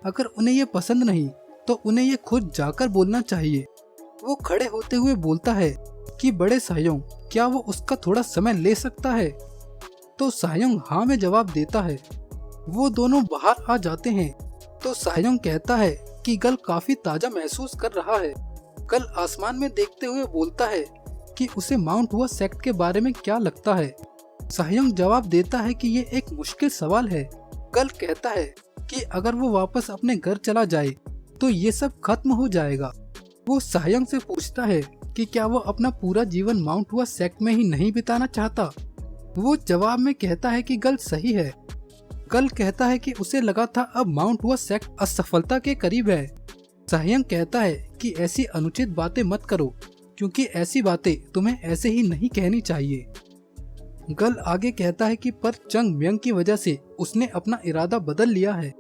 अगर उन्हें ये पसंद नहीं तो उन्हें ये खुद जाकर बोलना चाहिए। वो खड़े होते हुए बोलता है कि बड़े सायोंग, क्या वो उसका थोड़ा समय ले सकता है? तो सायोंग हाँ में जवाब देता है। वो दोनों बाहर आ जाते हैं तो सायोंग कहता है कि गल काफी ताजा महसूस कर रहा है। गल आसमान में देखते हुए बोलता है कि उसे माउंट हुआ सेक्ट के बारे में क्या लगता है। सायोंग जवाब देता है कि ये एक मुश्किल सवाल है। गल कहता है कि अगर वो वापस अपने घर चला जाए तो ये सब खत्म हो जाएगा। वो सायोंग से पूछता है कि क्या वो अपना पूरा जीवन माउंट हुआ सेक्ट में ही नहीं बिताना चाहता। वो जवाब में कहता है कि गल सही है। गल कहता है कि उसे लगा था अब माउंट हुआ सेक्ट असफलता के करीब है। सायोंग कहता है कि ऐसी अनुचित बातें मत करो, क्योंकि ऐसी बातें तुम्हें ऐसे ही नहीं कहनी चाहिए। गल आगे कहता है कि पर चंग म्यंग की वजह से उसने अपना इरादा बदल लिया है।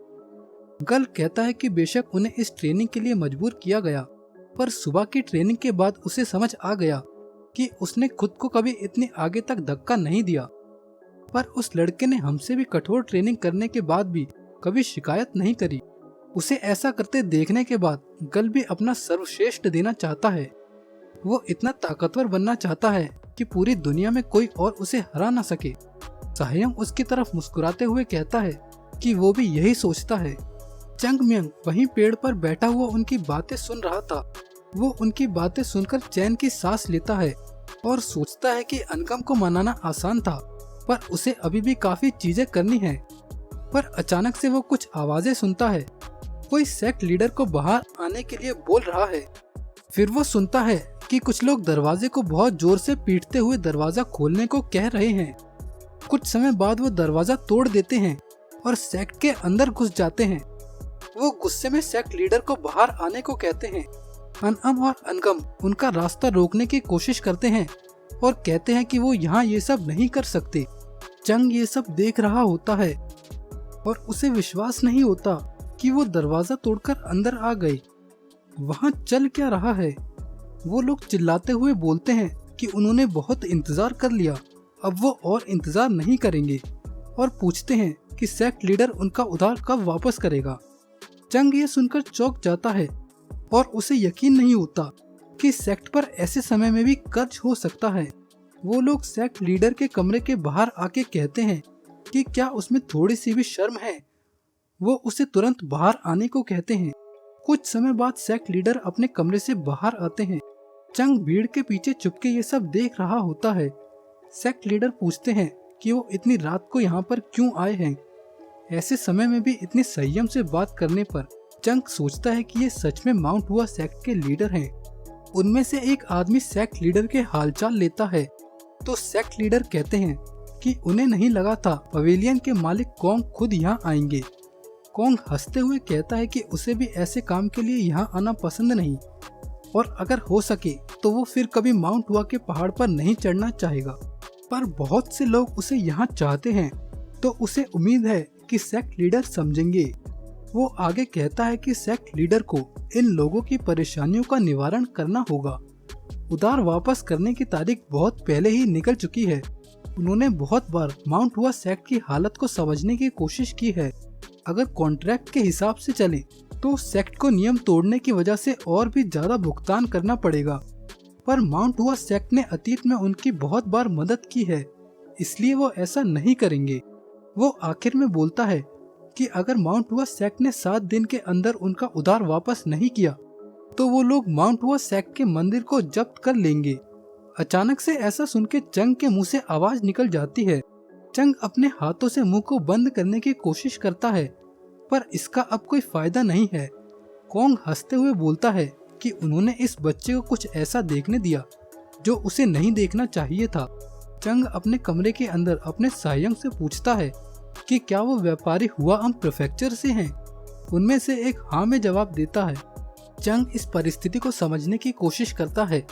गल कहता है कि बेशक उन्हें इस ट्रेनिंग के लिए मजबूर किया गया, पर सुबह की ट्रेनिंग के बाद उसे समझ आ गया कि उसने खुद को कभी इतनी आगे तक धक्का नहीं दिया। पर उस लड़के ने हमसे भी कठोर ट्रेनिंग करने के बाद भी कभी शिकायत नहीं करी। उसे ऐसा करते देखने के बाद गल भी अपना सर्वश्रेष्ठ देना चाहता है। वो इतना ताकतवर बनना चाहता है कि पूरी दुनिया में कोई और उसे हरा ना सके। सायोंग उसकी तरफ मुस्कुराते हुए कहता है कि वो भी यही सोचता है। चंग म्यंग वहीं पेड़ पर बैठा हुआ उनकी बातें सुन रहा था। वो उनकी बातें सुनकर चैन की सांस लेता है और सोचता है कि अनकम को मनाना आसान था, पर उसे अभी भी काफी चीजें करनी है। पर अचानक से वो कुछ आवाजें सुनता है। कोई सेक्ट लीडर को बाहर आने के लिए बोल रहा है। फिर वो सुनता है कि कुछ लोग दरवाजे को बहुत जोर से पीटते हुए दरवाजा खोलने को कह रहे हैं। कुछ समय बाद वो दरवाजा तोड़ देते हैं और सेक्ट के अंदर घुस जाते हैं। वो गुस्से में सेक्ट लीडर को बाहर आने को कहते हैं। अनअम और अनगम उनका रास्ता रोकने की कोशिश करते हैं और कहते हैं कि वो यहाँ ये सब नहीं कर सकते। चंग ये सब देख रहा होता है और उसे विश्वास नहीं होता कि वो दरवाजा तोड़कर अंदर आ गए। वहाँ चल क्या रहा है? वो लोग चिल्लाते हुए बोलते हैं कि उन्होंने बहुत इंतजार कर लिया, अब वो और इंतजार नहीं करेंगे, और पूछते हैं कि सेक्ट लीडर उनका उधार कब वापस करेगा। चंग ये सुनकर चौंक जाता है। और उसे यकीन नहीं होता कि सेक्ट पर ऐसे समय में भी कर्ज हो सकता है। वो लोग सेक्ट लीडर के कमरे के बाहर आके कहते हैं कि क्या उसमें थोड़ी सी भी शर्म है। वो उसे तुरंत बाहर आने को कहते हैं। कुछ समय बाद सेक्ट लीडर अपने कमरे से बाहर आते हैं। चंग भीड़ के पीछे चुपके ये सब देख रहा होता है। सेक्ट लीडर पूछते हैं कि वो इतनी रात को यहाँ पर क्यों आए हैं। ऐसे समय में भी इतने संयम से बात करने पर चंग सोचता है कि ये सच में माउंट हुआ सेक्ट के लीडर हैं। उनमें से एक आदमी सेक्ट लीडर के हालचाल लेता है तो सेक्ट लीडर कहते हैं कि उन्हें नहीं लगा था पवेलियन के मालिक कोंग खुद यहाँ आएंगे। कोंग हंसते हुए कहता है कि उसे भी ऐसे काम के लिए यहाँ आना पसंद नहीं और अगर हो सके तो वो फिर कभी माउंट हुआ के पहाड़ पर नहीं चढ़ना चाहेगा। पर बहुत से लोग उसे यहाँ चाहते हैं तो उसे उम्मीद है कि सेक्ट लीडर समझेंगे। वो आगे कहता है कि सेक्ट लीडर को इन लोगों की परेशानियों का निवारण करना होगा। उधार वापस करने की तारीख बहुत पहले ही निकल चुकी है। उन्होंने बहुत बार माउंट हुआ सेक्ट की हालत को समझने की कोशिश की है। अगर कॉन्ट्रैक्ट के हिसाब से चलें तो सेक्ट को नियम तोड़ने की वजह से और भी ज्यादा भुगतान करना पड़ेगा। पर माउंट हुआ सेक्ट ने अतीत में उनकी बहुत बार मदद की है, इसलिए वो ऐसा नहीं करेंगे। वो आखिर में बोलता है कि अगर माउंट हुआ सेक्ट ने 7 दिन के अंदर उनका उधार वापस नहीं किया तो वो लोग माउंट हुआ सेक्ट के मंदिर को जब्त कर लेंगे। अचानक से ऐसा सुन के चंग के मुंह से आवाज निकल जाती है। चंग अपने हाथों से मुंह को बंद करने की कोशिश करता है पर इसका अब कोई फायदा नहीं है। कोंग हंसते हुए बोलता है कि उन्होंने इस बच्चे को कुछ ऐसा देखने दिया जो उसे नहीं देखना चाहिए था। चंग अपने कमरे के अंदर अपने सायंग से पूछता है कि क्या वो व्यापारी हुआअम प्रीफेक्चर से हैं। उनमें से एक हाँ में जवाब देता है। चंग इस परिस्थिति को समझने की कोशिश करता है।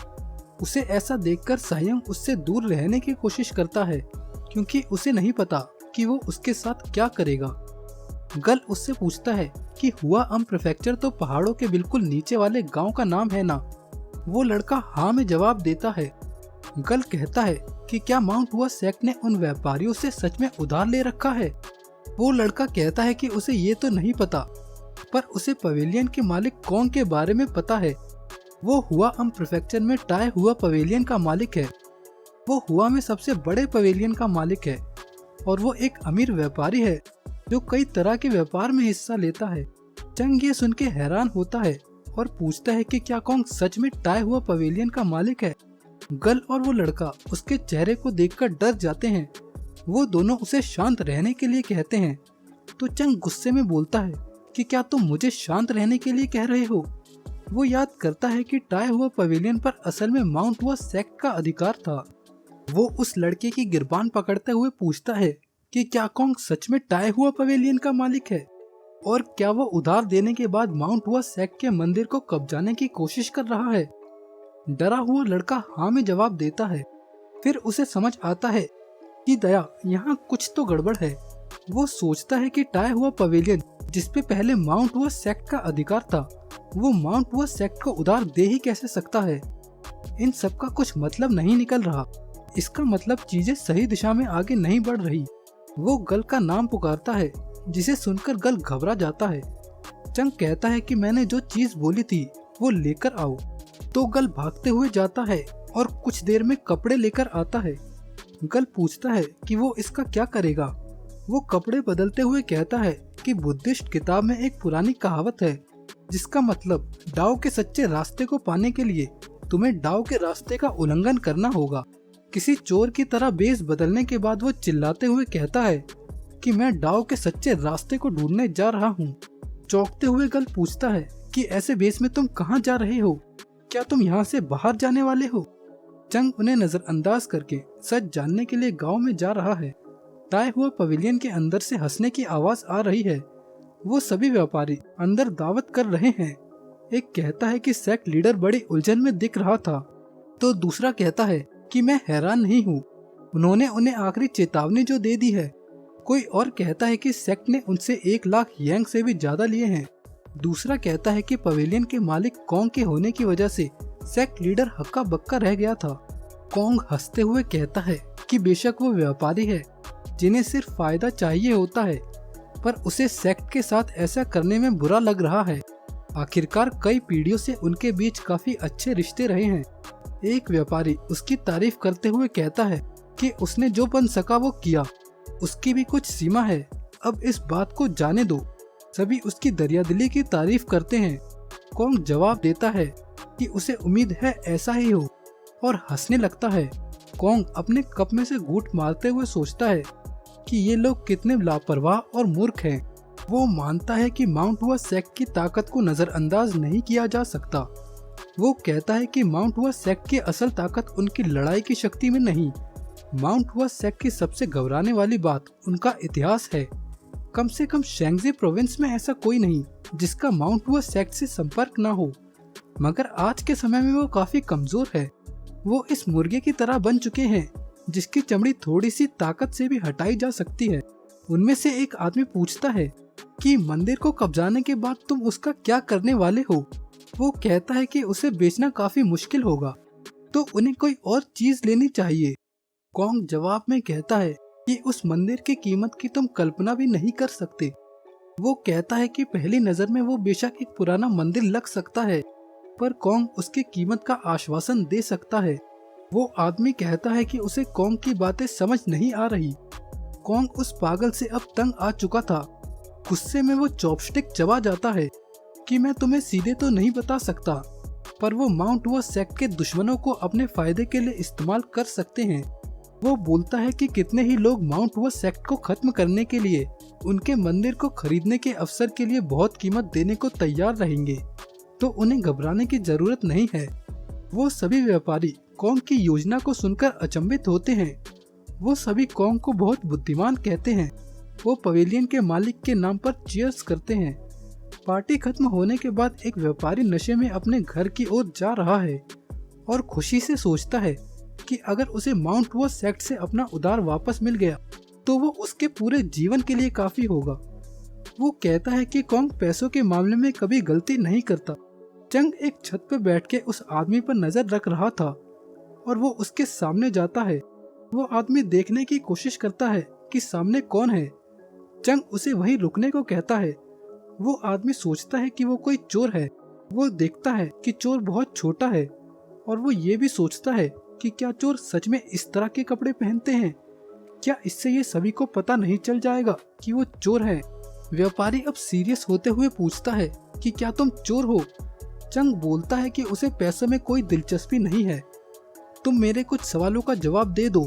उसे ऐसा देखकर सायंग उससे दूर रहने की कोशिश करता है क्योंकि उसे नहीं पता कि वो उसके साथ क्या करेगा। गल उससे पूछता है कि हुआअम प्रीफेक्चर तो पहाड़ों के बिल्कुल नीचे वाले गांव का नाम है ना। वो लड़का हाँ में जवाब देता है। गल कहता है कि क्या माउंट हुआ सेक्ट ने उन व्यापारियों से सच में उधार ले रखा है। वो लड़का कहता है कि उसे ये तो नहीं पता पर उसे पवेलियन के मालिक कोंग के बारे में पता है। वो हुआअम प्रीफेक्चर में टाई हुआ पवेलियन का मालिक है। वो हुआ में सबसे बड़े पवेलियन का मालिक है और वो एक अमीर व्यापारी है जो कई तरह के व्यापार में हिस्सा लेता है। चंग ये सुन के हैरान होता है और पूछता है कि क्या कोंग सच में टाई हुआ पवेलियन का मालिक है। गल और वो लड़का उसके चेहरे को देखकर डर जाते हैं। वो दोनों उसे शांत रहने के लिए कहते हैं तो चंग गुस्से में बोलता है कि क्या तुम मुझे शांत रहने के लिए कह रहे हो। वो याद करता है कि टाई हुआ पवेलियन पर असल में माउंट हुआ सेक्ट का अधिकार था। वो उस लड़के की गिरबान पकड़ते हुए पूछता है कि क्या कोंग सच में टाई हुआ पवेलियन का मालिक है और क्या वो उधार देने के बाद माउंट हुआ सेक्ट के मंदिर को कब्जाने की कोशिश कर रहा है। डरा हुआ लड़का हाँ में जवाब देता है। फिर उसे समझ आता है कि दया यहाँ कुछ तो गड़बड़ है। वो सोचता है कि टाई हुआ पवेलियन जिसपे पहले माउंट हुआ सेक्ट का अधिकार था वो माउंट हुआ सेक्ट को उधार दे ही कैसे सकता है। इन सब का कुछ मतलब नहीं निकल रहा। इसका मतलब चीजें सही दिशा में आगे नहीं बढ़ रही। वो गल का नाम पुकारता है जिसे सुनकर गल घबरा जाता है। चंग कहता है कि मैंने जो चीज बोली थी वो लेकर आओ। तो गल भागते हुए जाता है और कुछ देर में कपड़े लेकर आता है। गल पूछता है कि वो इसका क्या करेगा। वो कपड़े बदलते हुए कहता है कि बुद्धिस्ट किताब में एक पुरानी कहावत है जिसका मतलब डाओ के सच्चे रास्ते को पाने के लिए तुम्हें डाओ के रास्ते का उल्लंघन करना होगा। किसी चोर की तरह बेस बदलने के बाद वो चिल्लाते हुए कहता है कि मैं डाओ के सच्चे रास्ते को ढूंढने जा रहा हूँ। चौंकते हुए गल पूछता है कि ऐसे बेस में तुम कहाँ जा रहे हो, क्या तुम यहाँ से बाहर जाने वाले हो। चंग उन्हें नजरअंदाज करके सच जानने के लिए गांव में जा रहा है। टाई हुआ पवेलियन के अंदर से हंसने की आवाज आ रही है। वो सभी व्यापारी अंदर दावत कर रहे हैं। एक कहता है कि सेक्ट लीडर बड़ी उलझन में दिख रहा था तो दूसरा कहता है कि मैं हैरान नहीं हूँ, उन्होंने उन्हें आखिरी चेतावनी जो दे दी है। कोई और कहता है कि सेक्ट ने उनसे 1 लाख यांग से भी ज्यादा लिए हैं। दूसरा कहता है कि पवेलियन के मालिक कोंग के होने की वजह से सेक्ट लीडर हक्का बक्का रह गया था। कोंग हंसते हुए कहता है कि बेशक वो व्यापारी है जिन्हें सिर्फ फायदा चाहिए होता है पर उसे सेक्ट के साथ ऐसा करने में बुरा लग रहा है। आखिरकार कई पीढ़ियों से उनके बीच काफी अच्छे रिश्ते रहे हैं। एक व्यापारी उसकी तारीफ करते हुए कहता है कि उसने जो बन सका वो किया, उसकी भी कुछ सीमा है, अब इस बात को जाने दो। सभी उसकी दरियादिली की तारीफ करते हैं। कॉन्ग जवाब देता है कि उसे उम्मीद है ऐसा ही हो और हंसने लगता है। कॉन्ग अपने कप में से घूंट मारते हुए सोचता है कि ये लोग कितने लापरवाह और मूर्ख हैं। वो मानता है कि माउंट हुआ सेक्ट की ताकत को नजरअंदाज नहीं किया जा सकता। वो कहता है कि माउंट हुआ सेक्ट की असल ताकत उनकी लड़ाई की शक्ति में नहीं, माउंट हुआ सेक्ट की सबसे घबराने वाली बात उनका इतिहास है। कम से कम शेंगजी प्रोविंस में ऐसा कोई नहीं जिसका माउंट हुआ सेक्ट से संपर्क ना हो, मगर आज के समय में वो काफी कमजोर है। वो इस मुर्गे की तरह बन चुके हैं जिसकी चमड़ी थोड़ी सी ताकत से भी हटाई जा सकती है। उनमें से एक आदमी पूछता है कि मंदिर को कब्जाने के बाद तुम उसका क्या करने वाले हो। वो कहता है कि उसे बेचना काफी मुश्किल होगा, तो उन्हें कोई और चीज लेनी चाहिए। कॉन्ग जवाब में कहता है कि उस मंदिर की कीमत की तुम कल्पना भी नहीं कर सकते। वो कहता है कि पहली नजर में वो बेशक एक पुराना मंदिर लग सकता है, पर कॉन्ग उसकी कीमत का आश्वासन दे सकता है। वो आदमी कहता है कि उसे कॉन्ग की बातें समझ नहीं आ रही। कॉन्ग उस पागल से अब तंग आ चुका था। गुस्से में वो चॉपस्टिक चबा जाता है कि मैं तुम्हें सीधे तो नहीं बता सकता, पर वो माउंट हुआ सेक्ट के दुश्मनों को अपने फायदे के लिए इस्तेमाल कर सकते हैं। वो बोलता है कि कितने ही लोग माउंट हुआ सेक्ट को खत्म करने के लिए उनके मंदिर को खरीदने के अवसर के लिए बहुत कीमत देने को तैयार रहेंगे, तो उन्हें घबराने की जरूरत नहीं है। वो सभी व्यापारी कॉन्ग की योजना को सुनकर अचंभित होते हैं। वो सभी कॉन्ग को बहुत बुद्धिमान कहते हैं। वो पवेलियन के मालिक के नाम पर चीयर्स करते हैं। पार्टी खत्म होने के बाद एक व्यापारी नशे में अपने घर की ओर जा रहा है और खुशी से सोचता है कि अगर उसे माउंट हुआ सेक्ट से अपना उधार वापस मिल गया तो वो उसके पूरे जीवन के लिए काफी होगा। वो कहता है कि कॉन्ग पैसों के मामले में कभी गलती नहीं करता। चंग एक छत पर बैठ के उस आदमी पर नजर रख रहा था और वो उसके सामने जाता है। वो आदमी देखने की कोशिश करता है कि सामने कौन है। चंग उसे वहीं रुकने को कहता है। वो आदमी सोचता है कि वो कोई चोर है। वो देखता है कि चोर बहुत छोटा है और वो ये भी सोचता है कि क्या चोर सच में इस तरह के कपड़े पहनते हैं। क्या इससे ये सभी को पता नहीं चल जाएगा कि वो चोर है। व्यापारी अब सीरियस होते हुए पूछता है कि क्या तुम चोर हो। चंग बोलता है कि उसे पैसों में कोई दिलचस्पी नहीं है। तुम मेरे कुछ सवालों का जवाब दे दो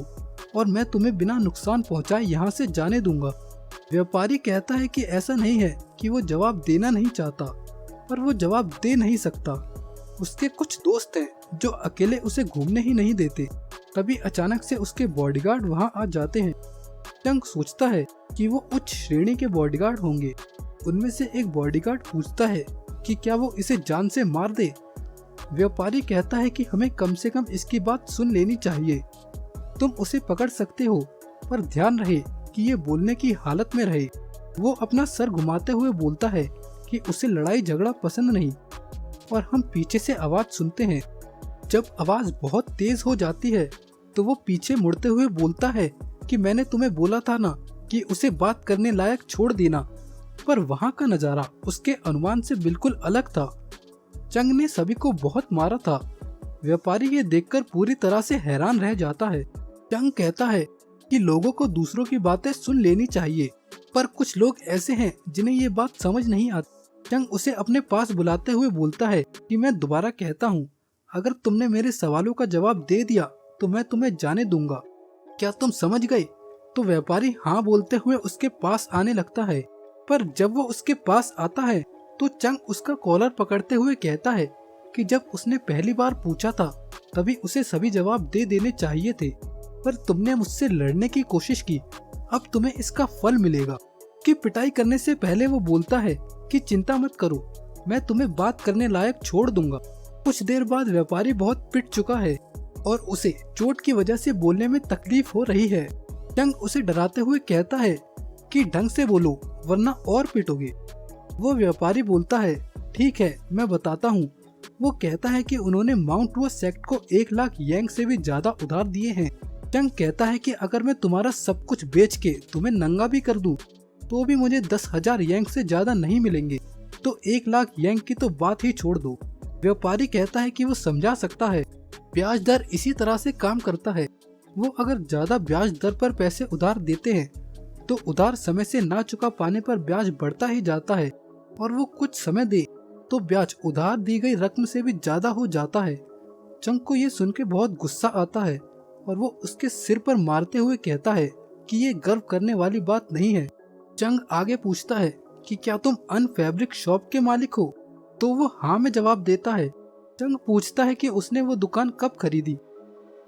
और मैं तुम्हें बिना नुकसान पहुंचाए यहाँ से जाने दूंगा। व्यापारी कहता है कि ऐसा नहीं है कि वो जवाब देना नहीं चाहता, पर वो जवाब दे नहीं सकता। उसके कुछ दोस्त हैं जो अकेले उसे घूमने ही नहीं देते। तभी अचानक से उसके बॉडीगार्ड वहां आ जाते हैं। चंग सोचता है कि वो उच्च श्रेणी के बॉडीगार्ड होंगे। उनमें से एक बॉडीगार्ड पूछता है कि क्या वो इसे जान से मार दे। व्यापारी कहता है कि हमें कम से कम इसकी बात सुन लेनी चाहिए। तुम उसे पकड़ सकते हो, पर ध्यान रहे कि ये बोलने की हालत में रहे। वो अपना सर घुमाते हुए बोलता है कि उसे लड़ाई झगड़ा पसंद नहीं। और हम पीछे से आवाज सुनते हैं। जब आवाज बहुत तेज हो जाती है तो वो पीछे मुड़ते हुए बोलता है कि मैंने तुम्हें बोला था ना कि उसे बात करने लायक छोड़ देना। पर वहाँ का नजारा उसके अनुमान से बिल्कुल अलग था। चंग ने सभी को बहुत मारा था। व्यापारी ये देखकर पूरी तरह से हैरान रह जाता है। चंग कहता है कि लोगों को दूसरों की बातें सुन लेनी चाहिए, पर कुछ लोग ऐसे हैं जिन्हें ये बात समझ नहीं आती। चंग उसे अपने पास बुलाते हुए बोलता है कि मैं दोबारा कहता हूँ, अगर तुमने मेरे सवालों का जवाब दे दिया तो मैं तुम्हें जाने दूंगा। क्या तुम समझ गए? तो व्यापारी हाँ बोलते हुए उसके पास आने लगता है। पर जब वो उसके पास आता है तो चंग उसका कॉलर पकड़ते हुए कहता है कि जब उसने पहली बार पूछा था तभी उसे सभी जवाब दे देने चाहिए थे, पर तुमने मुझसे लड़ने की कोशिश की, अब तुम्हें इसका फल मिलेगा। कि पिटाई करने से पहले वो बोलता है कि चिंता मत करो, मैं तुम्हें बात करने लायक छोड़ दूंगा। कुछ देर बाद व्यापारी बहुत पिट चुका है और उसे चोट की वजह से बोलने में तकलीफ हो रही है। चंग उसे डराते हुए कहता है कि ढंग से बोलो वरना और पिटोगे। वो व्यापारी बोलता है ठीक है मैं बताता हूँ। वो कहता है कि उन्होंने माउंट हुआ सेक्ट को 1 लाख यांग से भी ज्यादा उधार दिए हैं। चंग कहता है कि अगर मैं तुम्हारा सब कुछ बेच के तुम्हें नंगा भी कर दूं तो भी मुझे 10,000 यांग से ज्यादा नहीं मिलेंगे। तो 1 लाख येंग की तो बात ही छोड़ दो। व्यापारी कहता है कि वो समझा सकता है, ब्याज दर इसी तरह से काम करता है। वो अगर ज्यादा ब्याज दर पर पैसे उधार देते हैं तो उधार समय से ना चुका पाने पर ब्याज बढ़ता ही जाता है, और वो कुछ समय दे तो ब्याज उधार दी गई रकम से भी ज्यादा हो जाता है। चंग को ये सुन के बहुत गुस्सा आता है और वो उसके सिर पर मारते हुए कहता है कि ये गर्व करने वाली बात नहीं है। चंग आगे पूछता है कि क्या तुम अन फैब्रिक शॉप के मालिक हो? तो वो हाँ में जवाब देता है। चंग पूछता है कि उसने वो दुकान कब खरीदी।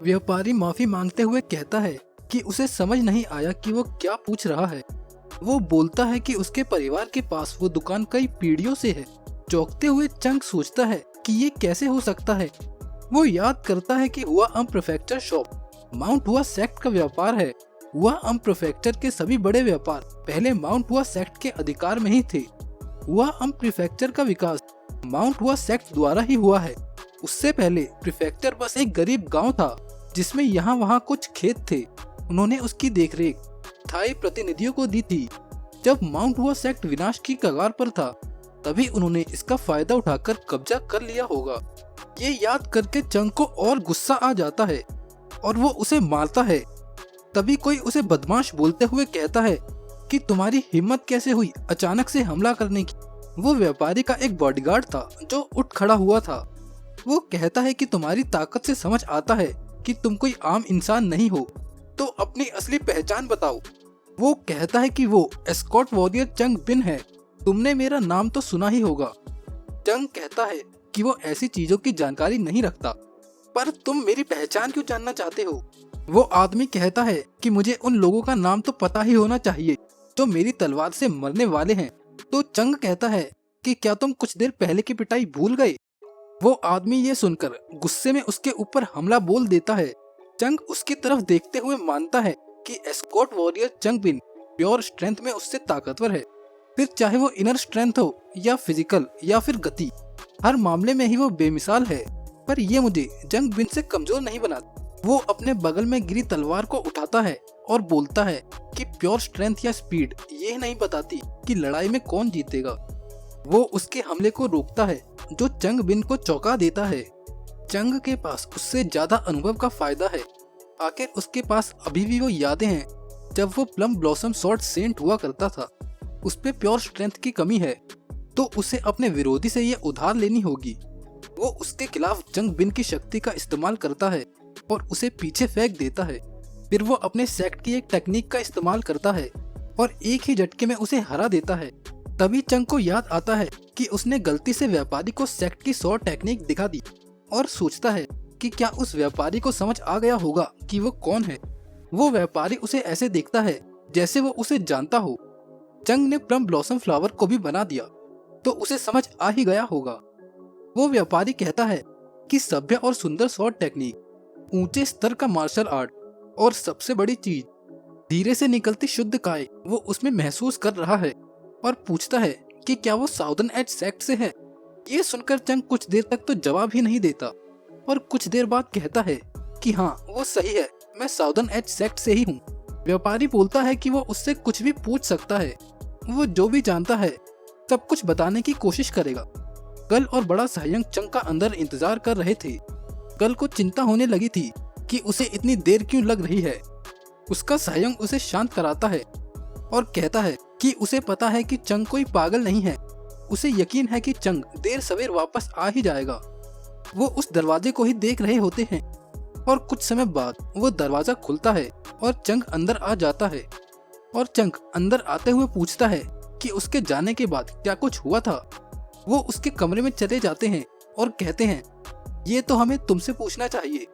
व्यापारी माफी मांगते हुए कहता है कि उसे समझ नहीं आया कि वो क्या पूछ रहा है। वो बोलता है कि उसके परिवार के पास वो दुकान कई पीढ़ियों से है। चौंकते हुए चंग सोचता है कि ये कैसे हो सकता है। वो याद करता है कि हुआ prefecture shop mount Hua sect का व्यापार है। हुआ प्रीफेक्चर के सभी बड़े व्यापार पहले माउंट हुआ सेक्ट के अधिकार में ही थे। हुआ प्रीफेक्चर का विकास माउंट हुआ सेक्ट द्वारा ही हुआ है। उससे पहले प्रीफेक्चर बस एक गरीब गांव था जिसमें यहाँ वहाँ कुछ खेत थे। उन्होंने उसकी देखरेख स्थायी प्रतिनिधियों को दी थी। जब माउंट हुआ सेक्ट विनाश की कगार पर था तभी उन्होंने इसका फायदा उठाकर कब्जा कर लिया होगा। ये याद करके चंग को और गुस्सा आ जाता है और वो उसे मारता है। तभी कोई उसे बदमाश बोलते हुए कहता है कि तुम्हारी हिम्मत कैसे हुई अचानक से हमला करने की। वो व्यापारी का एक बॉडीगार्ड था जो उठ खड़ा हुआ था। वो कहता है कि तुम्हारी ताकत से समझ आता है कि तुम कोई आम इंसान नहीं हो, तो अपनी असली पहचान बताओ। वो कहता है कि वो एस्कॉट वॉरियर चंग बिन है। तुमने मेरा नाम तो सुना ही होगा। चंग कहता है कि वो ऐसी चीजों की जानकारी नहीं रखता, पर तुम मेरी पहचान क्यों जानना चाहते हो? वो आदमी कहता है कि मुझे उन लोगों का नाम तो पता ही होना चाहिए जो मेरी तलवार से मरने वाले हैं। तो चंग कहता है कि क्या तुम कुछ देर पहले की पिटाई भूल गए? वो आदमी ये सुनकर गुस्से में उसके ऊपर हमला बोल देता है। चंग उसकी तरफ देखते हुए मानता है कि एस्कॉट वॉरियर चंग बिन प्योर स्ट्रेंथ में उससे ताकतवर है। फिर चाहे वो इनर स्ट्रेंथ हो या फिजिकल या फिर गति, हर मामले में ही वो बेमिसाल है। पर ये मुझे चंग बिन से कमजोर नहीं बनाता। वो अपने बगल में गिरी तलवार को उठाता है और बोलता है कि प्योर स्ट्रेंथ या स्पीड ये नहीं बताती कि लड़ाई में कौन जीतेगा। वो उसके हमले को रोकता है जो चंग बिन को चौंका देता है। चंग के पास उससे ज्यादा अनुभव का फायदा है। आखिर उसके पास अभी भी वो यादें हैं जब वो प्लम ब्लॉसम सॉर्ट सेंट हुआ करता था। उस पे प्योर स्ट्रेंथ की कमी है तो उसे अपने विरोधी से ये उधार लेनी होगी। वो उसके खिलाफ चंग बिन की शक्ति का इस्तेमाल करता है और उसे पीछे फेंक देता है। फिर वो अपने सेक्ट की एक टेक्निक का इस्तेमाल करता है और एक ही झटके में उसे हरा देता है। तभी चंग को याद आता है कि उसने गलती से व्यापारी को सेक्ट की सॉर्ट टेक्निक दिखा दी और सोचता है कि क्या उस व्यापारी को समझ आ गया होगा कि वो कौन है। वो व्यापारी उसे ऐसे देखता है जैसे वो उसे जानता हो। चंग ने प्लम ब्लॉसम फ्लावर को भी बना दिया तो उसे समझ आ ही गया होगा। वो व्यापारी कहता है कि सभ्य और सुंदर सॉर्ट टेक्निक, ऊंचे स्तर का मार्शल आर्ट और सबसे बड़ी चीज धीरे से निकलती शुद्ध काय वो उसमें महसूस कर रहा है और पूछता है कि क्या वो साउदर्न एज सेक्ट से है। ये सुनकर चंग कुछ देर तक तो जवाब ही नहीं देता और कुछ देर बाद कहता है कि हाँ वो सही है, मैं साउदर्न एज सेक्ट से ही हूँ। व्यापारी बोलता है कि वो उससे कुछ भी पूछ सकता है। वो जो भी जानता है सब कुछ बताने की कोशिश करेगा। गल और बड़ा सहायक चंग का अंदर इंतजार कर रहे थे। गल को चिंता होने लगी थी कि उसे इतनी देर क्यों लग रही है। उसका सहायक उसे शांत कराता है और कहता है कि उसे पता है कि चंग कोई पागल नहीं है। उसे यकीन है कि चंग देर सवेर वापस आ ही जाएगा। वो उस दरवाजे को ही देख रहे होते हैं और कुछ समय बाद वो दरवाजा खुलता है और चंग अंदर आ जाता है। और चंग अंदर आते हुए पूछता है कि उसके जाने के बाद क्या कुछ हुआ था। वो उसके कमरे में चले जाते हैं और कहते हैं ये तो हमें तुमसे पूछना चाहिए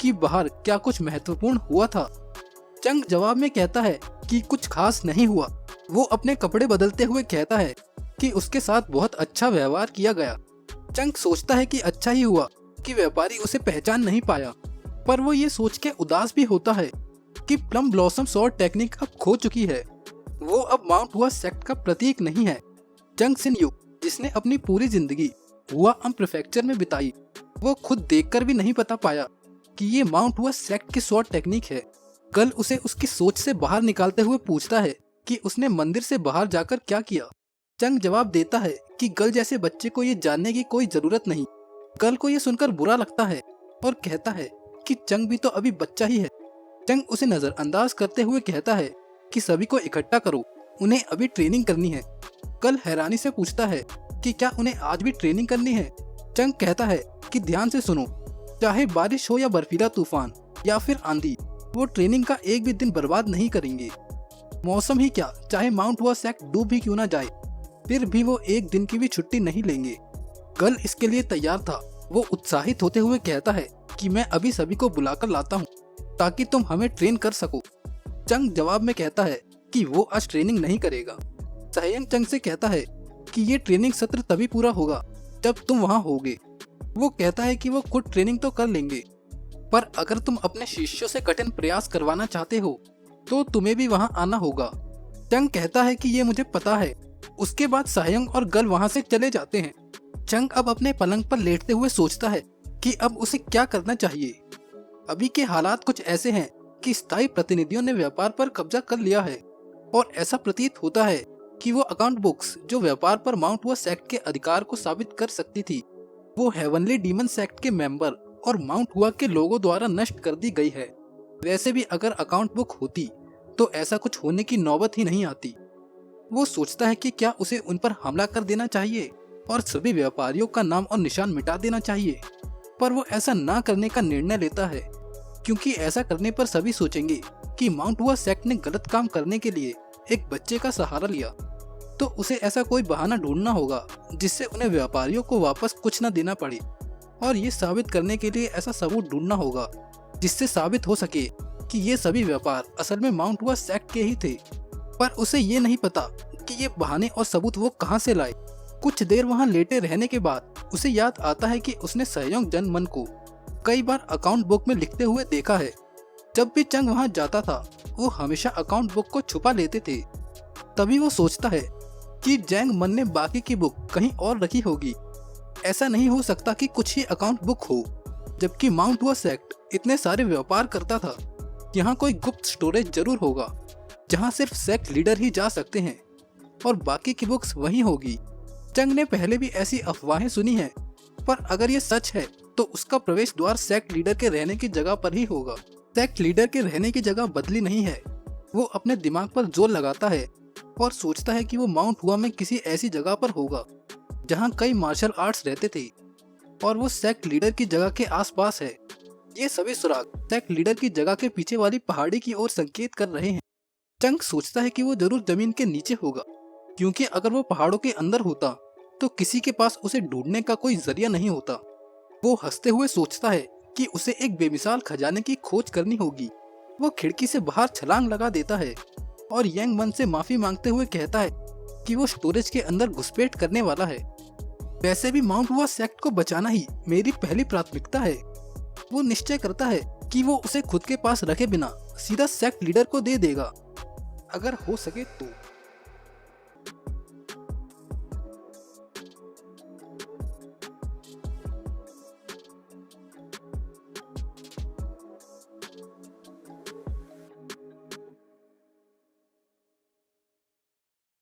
कि बाहर क्या कुछ महत्वपूर्ण हुआ था। चंग जवाब में कहता है कि कुछ खास नहीं हुआ। वो अपने कपड़े बदलते हुए कहता है कि उसके साथ बहुत अच्छा व्यवहार किया गया। चंग सोचता है कि अच्छा ही हुआ कि व्यापारी उसे पहचान नहीं पाया, पर वो ये सोच के उदास भी होता है कि प्लम ब्लॉसम सॉर्ट टेक्निक अब खो चुकी है। वो अब माउंट हुआ सेक्ट का प्रतीक नहीं है। चंग सिन यू जिसने अपनी पूरी जिंदगी हुआ प्रीफेक्चर में बिताई, वो खुद देखकर भी नहीं बता पाया कि ये माउंट हुआ सेक्ट की सॉर्ट टेक्निक है। कल उसे उसकी सोच से बाहर निकालते हुए पूछता है कि उसने मंदिर से बाहर जाकर क्या किया। चंग जवाब देता है कि गल जैसे बच्चे को ये जानने की कोई जरूरत नहीं। गल को ये सुनकर बुरा लगता है और कहता है कि चंग भी तो अभी बच्चा ही है। चंग उसे नजरअंदाज करते हुए कहता है कि सभी को इकट्ठा करो, उन्हें अभी ट्रेनिंग करनी है। गल हैरानी से पूछता है कि क्या उन्हें आज भी ट्रेनिंग करनी है। चंग कहता है कि ध्यान से सुनो, चाहे बारिश हो या बर्फीला तूफान या फिर आंधी, वो ट्रेनिंग का एक भी दिन बर्बाद नहीं करेंगे। मौसम ही क्या, चाहे माउंट हुआ सेक्ट डूब भी क्यों ना जाए, फिर भी वो एक दिन की भी छुट्टी नहीं लेंगे। गल इसके लिए तैयार था। वो उत्साहित होते हुए कहता है कि मैं अभी सभी को बुलाकर लाता हूँ ताकि तुम हमें ट्रेन कर सको। चंग जवाब में कहता है कि वो आज ट्रेनिंग नहीं करेगा। सहेयंग चंग से कहता है कि ये ट्रेनिंग सत्र तभी पूरा होगा जब तुम वहाँ होगे। वो कहता है कि वो खुद ट्रेनिंग तो कर लेंगे, पर अगर तुम अपने शिष्यों से कठिन प्रयास करवाना चाहते हो तो तुम्हें भी वहाँ आना होगा। चंग कहता है कि ये मुझे पता है। उसके बाद सहेयंग और गल वहाँ से चले जाते हैं। चंग अब अपने पलंग पर लेटते हुए सोचता है कि अब उसे क्या करना चाहिए। अभी के हालात कुछ ऐसे हैं कि स्थायी प्रतिनिधियों ने व्यापार पर कब्जा कर लिया है और ऐसा प्रतीत होता है कि वो अकाउंट बुक्स जो व्यापार पर माउंट हुआ सेक्ट के अधिकार को साबित कर सकती थी, वो हेवनली डीमन सेक्ट के मेंबर और माउंट हुआ के लोगों द्वारा नष्ट कर दी गई है। वैसे भी अगर अकाउंट बुक होती तो ऐसा कुछ होने की नौबत ही नहीं आती। वो सोचता है कि क्या उसे उन पर हमला कर देना चाहिए और सभी व्यापारियों का नाम और निशान मिटा देना चाहिए, पर वो ऐसा ना करने का निर्णय लेता है क्योंकि ऐसा करने पर सभी सोचेंगे कि माउंट हुआ सेक्ट ने गलत काम करने के लिए एक बच्चे का सहारा लिया। तो उसे ऐसा कोई बहाना ढूंढना होगा जिससे उन्हें व्यापारियों को वापस कुछ न देना पड़े, और ये साबित करने के लिए ऐसा सबूत ढूंढना होगा जिससे साबित हो सके कि ये सभी व्यापार असल में माउंट हुआ सेक्ट के ही थे। पर उसे ये नहीं पता कि ये बहाने और सबूत वो कहाँ से लाए। कुछ देर वहाँ लेटे रहने के बाद उसे याद आता है कि उसने सहेयोंग जनमन को कई बार अकाउंट बुक में लिखते हुए देखा है। जब भी चंग वहाँ जाता था वो हमेशा अकाउंट बुक को छुपा लेते थे। तभी वो सोचता है कि जैंग मन ने बाकी की बुक कहीं और रखी होगी। ऐसा नहीं हो सकता कि कुछ ही अकाउंट बुक हो, जबकि माउंट हुआ सेक्ट इतने सारे व्यापार करता था। यहाँ कोई गुप्त स्टोरेज जरूर होगा जहाँ सिर्फ सेक्ट लीडर ही जा सकते हैं और बाकी की बुक्स वहीं होगी। चंग ने पहले भी ऐसी अफवाहें सुनी है, पर अगर ये सच है तो उसका प्रवेश द्वार सेक्ट लीडर के रहने की जगह पर ही होगा। सेक्ट लीडर के रहने की जगह बदली नहीं है। वो अपने दिमाग पर जोर लगाता है और सोचता है कि वो माउंट हुआ में किसी ऐसी जगह पर होगा जहाँ कई मार्शल आर्ट्स रहते थे और वो सेक्ट लीडर की जगह के आसपास है। ये सभी सुराग सेक्ट लीडर की जगह के पीछे वाली पहाड़ी की ओर संकेत कर रहे हैं। चंग सोचता है कि वो जरूर जमीन के नीचे होगा, क्योंकि अगर वो पहाड़ों के अंदर होता तो किसी के पास उसे ढूंढने का कोई जरिया नहीं होता। वो हंसते हुए सोचता है कि उसे एक बेमिसाल खजाने की खोज करनी होगी। वो खिड़की से बाहर छलांग लगा देता है और यांग मन से माफी मांगते हुए कहता है कि वो स्टोरेज के अंदर घुसपैठ करने वाला है। वैसे भी माउंट हुआ सेक्ट को बचाना ही मेरी पहली प्राथमिकता है। वो निश्चय करता है कि वो उसे खुद के पास रखे बिना सीधा सेक्ट लीडर को दे देगा, अगर हो सके तो।